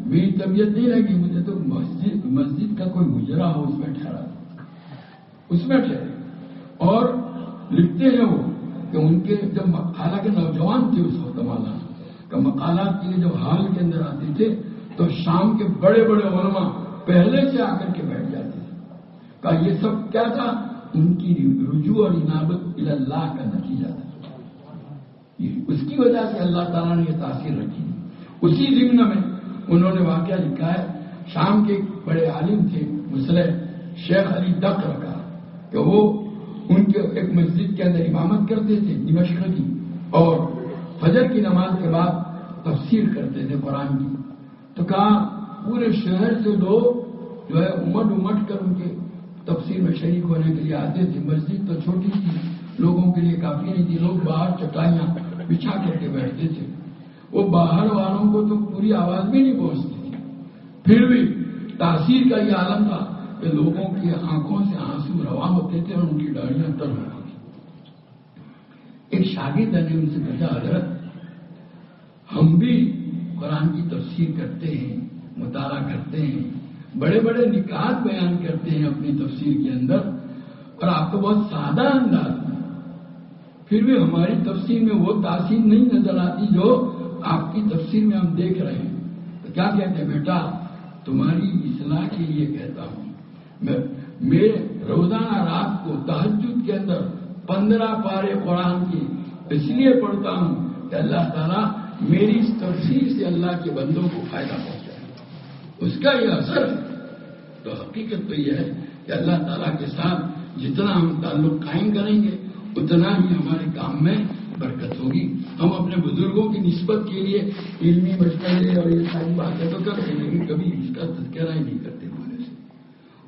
میری طبیعت نہیں لگی، مجھے تو مسجد کا کوئی گزرا ہو اس میں ٹھہرا، اس میں ٹھہرے. اور لکھتے ہیں وہ کہ ان کے جب حالانکہ نوجوان تھے اس وقت مولانا کا مقالات کے لیے جب ہال کے اندر آتے تھے تو شام کے بڑے بڑے علماء پہلے سے آ کر کے بیٹھ جاتے تھے. کہا یہ سب کیا تھا؟ ان کی رجوع اور انابت اللہ کا نتیجہ تھا. اس کی وجہ سے اللہ تعالیٰ نے یہ تاثیر رکھی. اسی ضمن میں انہوں نے واقعہ لکھا ہے. شام کے بڑے عالم تھے مسلح شیخ علی دق رکھا کہ وہ ان کے ایک مسجد کے اندر امامت کرتے تھے دمشق کی، اور فجر کی نماز کے بعد تفسیر کرتے تھے قرآن کی. تو کہا پورے شہر سے لوگ جو ہے امٹ کر ان کے تفسیر میں شریک ہونے کے لیے آتے تھے. مسجد تو چھوٹی تھی، لوگوں کے لیے کافی نہیں تھی. لوگ باہر چٹائیاں بچھا کر کے بیٹھتے تھے. وہ باہر والوں کو تو پوری آواز بھی نہیں پہنچتی تھی. پھر بھی تاثیر کا یہ عالم تھا کہ لوگوں کی آنکھوں سے آنسو رواں ہوتے تھے اور ان کی داڑیاں تر ہوتی تھی. ایک شاگرد نے ان سے پوچھا حضرت ہم بھی قرآن کی تفسیر کرتے ہیں، مطالعہ کرتے ہیں، بڑے بڑے نکات بیان کرتے ہیں اپنی تفسیر کے اندر، اور آپ کو بہت سادہ انداز میں، پھر بھی ہماری تفسیر میں وہ تاثیر نہیں نظر آتی جو آپ کی تفسیر میں ہم دیکھ رہے ہیں. تو کیا کہتے ہیں بیٹا تمہاری اصلاح کے لیے کہتا ہوں میں روزانہ رات کو تہجد کے اندر 15 پارے قرآن کی اس لیے پڑھتا ہوں کہ اللہ تعالیٰ میری اس تفسیر سے اللہ کے بندوں کو فائدہ پہنچائے. اس کا یہ اثر ہے. تو حقیقت تو یہ ہے کہ اللہ تعالیٰ کے ساتھ جتنا ہم تعلق قائم کریں گے اتنا ہی ہمارے کام میں برکت ہوگی. ہم اپنے بزرگوں کی نسبت کے لیے علمی مشورے اور یہ ساری باتیں تو کرتے ہیں لیکن کبھی اس کا تذکرہ ہی نہیں کرتے ہونے سے،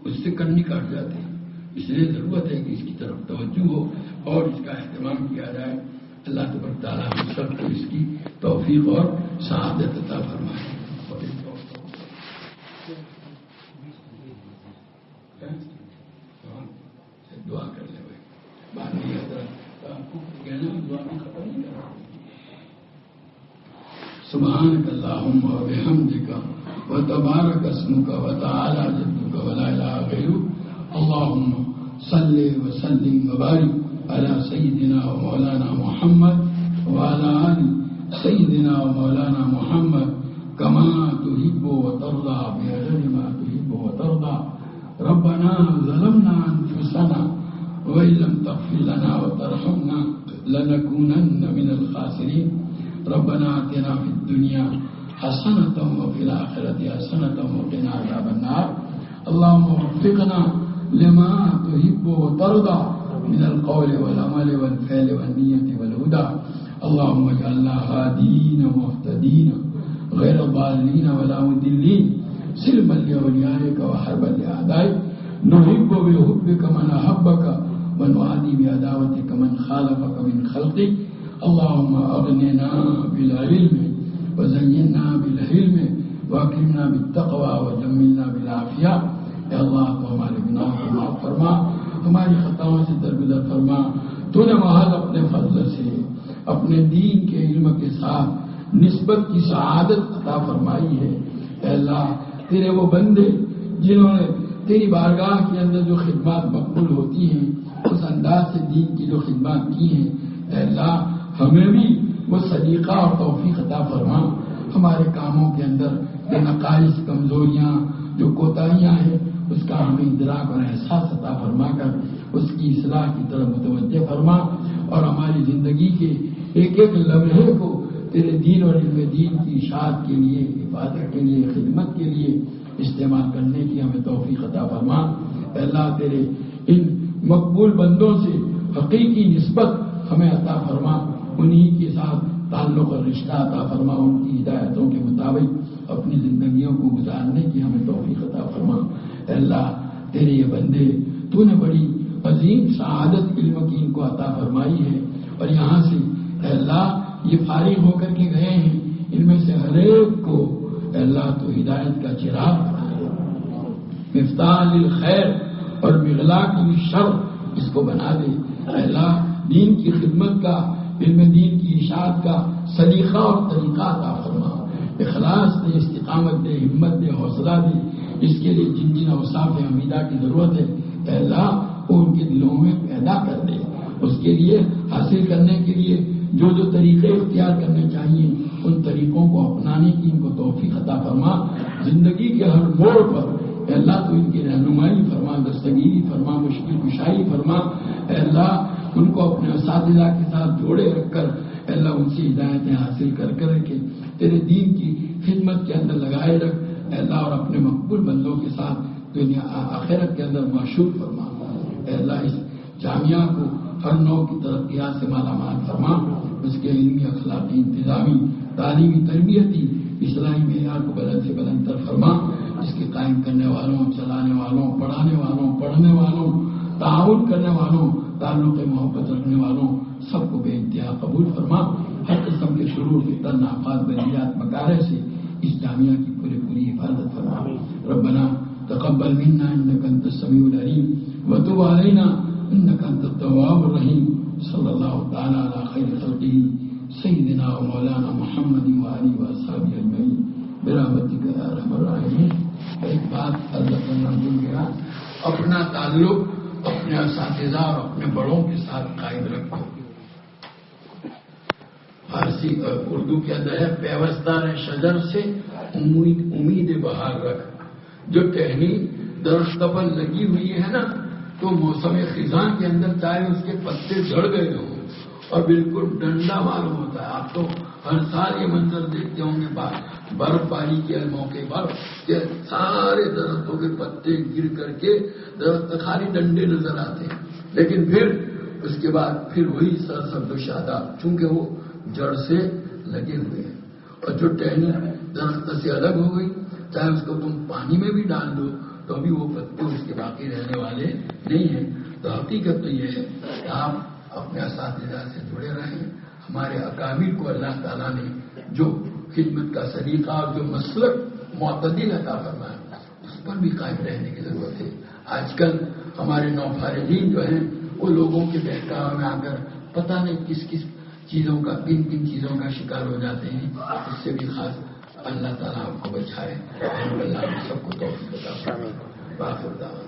اس سے کنی کاٹ جاتے ہیں. اس لیے ضرورت ہے کہ اس کی طرف توجہ ہو اور اس کا اہتمام کیا جائے. اللہ تبارک تعالیٰ ہم سب کو اس کی توفیق اور سعادت عطا فرمائے. دعا کر لیں بھائی، بعد میں حضرت آپ کو کہنا دعا میں ختم نہیں کرنا. سبحانك اللهم وبحمدك وتبارك اسمك وتعالى جدك ولا إله غيرك اللهم صل وسلم وبارك على سيدنا ومولانا محمد وعلى آل سيدنا ومولانا محمد كما تحب وترضى بعدد ما تحب وترضى. ربنا ظلمنا أنفسنا وإن لم تغفر لنا وترحمنا لنكونن من الخاسرين. ربنا آتنا في الدنيا حسنة وفي الآخرة حسنة وقنا عذاب النار. اللهم وفقنا لما تحب وترضى من القول والعمل والفعل والنية والهدى. اللهم اجعلنا هادين مهتدين غير ضالين ولا مضلين سلما لأوليائك وحربا لأعدائك. نحب بحبك من أحبك ونعادي بعداوتك من خالفك من خلقك. اللهم أغننا بالعلم وزينا بالحلم واكرمنا بالتقوى وجملنا بالعافية. اے اللہ تو ہمارے گناہوں کو معاف فرما، ہماری خطاؤں سے درگزر فرما. تو نے محض اپنے فضل سے اپنے دین کے علم کے ساتھ نسبت کی سعادت عطا فرمائی ہے. اے اللہ تیرے وہ بندے جنہوں نے تیری بارگاہ کے اندر جو خدمات مقبول ہوتی ہیں اس انداز سے دین کی جو خدمات کی ہیں، اے اللہ ہمیں بھی وہ سلیقہ اور توفیق عطا فرما. ہمارے کاموں کے اندر جو نقائص، کمزوریاں، جو کوتاہیاں ہیں اس کا ہمیں ادراک اور احساس عطا فرما کر اس کی اصلاح کی طرف متوجہ فرما اور ہماری زندگی کے ایک ایک لمحے کو تیرے دین اور علم دین کی اشاعت کے لیے، حفاظت کے لیے، خدمت کے لیے استعمال کرنے کی ہمیں توفیق عطا فرما. اے اللہ تیرے ان مقبول بندوں سے حقیقی نسبت ہمیں عطا فرما، انہی کے ساتھ تعلق اور رشتہ عطا فرما، ان کی ہدایتوں کے مطابق اپنی زندگیوں کو گزارنے کی ہمیں توفیق عطا فرما. اے اللہ تیرے یہ بندے تو نے بڑی عظیم سعادت علم کی ان کو عطا فرمائی ہے اور یہاں سے اے اللہ یہ فارغ ہو کر کے گئے ہیں، ان میں سے ہر ایک کو اے اللہ تو ہدایت کا چراغ مفتاح للخیر اور مغلاق للشر اس کو بنا دے. اے اللہ دین کی خدمت کا، علم دین کی اشاعت کا سلیقہ اور طریقہ عطا فرما. اخلاص دے، استقامت دے، ہمت دے، حوصلہ دے. اس کے لیے جن جن اوصاف حمیدہ کی ضرورت ہے اے اللہ وہ ان کے دلوں میں پیدا کر دے. اس کے لیے حاصل کرنے کے لیے جو جو طریقے اختیار کرنے چاہیے ان طریقوں کو اپنانے کی ان کو توفیق عطا فرما. زندگی کے ہر موڑ پر اے اللہ تو ان کی رہنمائی فرما، دستگیری فرما، مشکل کشائی فرما. اے اللہ ان کو اپنے اساتذہ کے ساتھ جوڑے رکھ کر اے اللہ ان سے ہدایتیں حاصل کر کے تیرے دین کی خدمت کے اندر لگائے رکھ اے اللہ اور اپنے مقبول بندوں کے ساتھ دنیا آخرت کے اندر معشور فرما. اے اللہ اس جامعہ کو ہر نوع کی ترقیات سے مالا مال فرما. اس کے علمی، اخلاقی، انتظامی، تعلیمی، تربیتی، اصلاحی معیار کو بلند سے بلند تر فرما. اس کے قائم کرنے والوں، چلانے والوں، پڑھانے والوں، پڑھنے والوں، تعاون کرنے والوں، تعلق محبت رکھنے والوں سب کو بے انتہا قبول فرما. ہر قسم کے شرور، فتن، آفات، بلیات، مکارہ سے اس جامعہ کی پوری حفاظت فرما. ربنا تقبل منا انك انت السميع العليم وتب علينا انك انت التواب الرحيم. صلی اللہ تعالی علی خیر خلقه سیدنا و مولانا محمد و آلہ و اصحابہ اجمعین برحمتک یا ارحم الراحمین. ایک بات عرض کرنا بھول گیا، اپنا تعلق اپنے اساتذہ اور اپنے بڑوں کے ساتھ قائم رکھو. فارسی اور اردو کے اندر ہے پیوستار شجر سے امید بہار رکھ. جو ٹہنی درخت پر لگی ہوئی ہے نا تو موسم خزاں کے اندر چاہے اس کے پتے جھڑ گئے ہوں اور بالکل ڈنڈا معلوم ہوتا ہے. آپ تو ہر سال یہ منظر دیکھتے ہوں گے برف باری کے موقع پر کہ سارے درختوں کے پتے گر کر کے درخت خالی ڈنڈے نظر آتے ہیں، لیکن پھر اس کے بعد پھر وہی سرسبز و شاداب چونکہ وہ جڑ سے لگے ہوئے ہیں. اور جو ٹہنی درخت سے الگ ہو گئی چاہے اس کو تم پانی میں بھی ڈال دو تو بھی وہ پتے اس کے باقی رہنے والے نہیں ہیں. تو حقیقت تو یہ ہے کہ آپ اپنے اساتذہ سے جڑے رہیں. ہمارے اکابر کو اللہ تعالیٰ نے جو خدمت کا سلیقہ اور جو مسلک معتدل عطا فرمایا اس پر بھی قائم رہنے کی ضرورت ہے. آج کل ہمارے نوفارغین جو ہیں وہ لوگوں کے بہکاوے میں آ کر پتہ نہیں کس چیزوں کا کن چیزوں کا شکار ہو جاتے ہیں، اس سے بھی خاص اللہ تعالیٰ آپ کو بچائے، اللہ ہم سب کو توفیق عطا فرمائے۔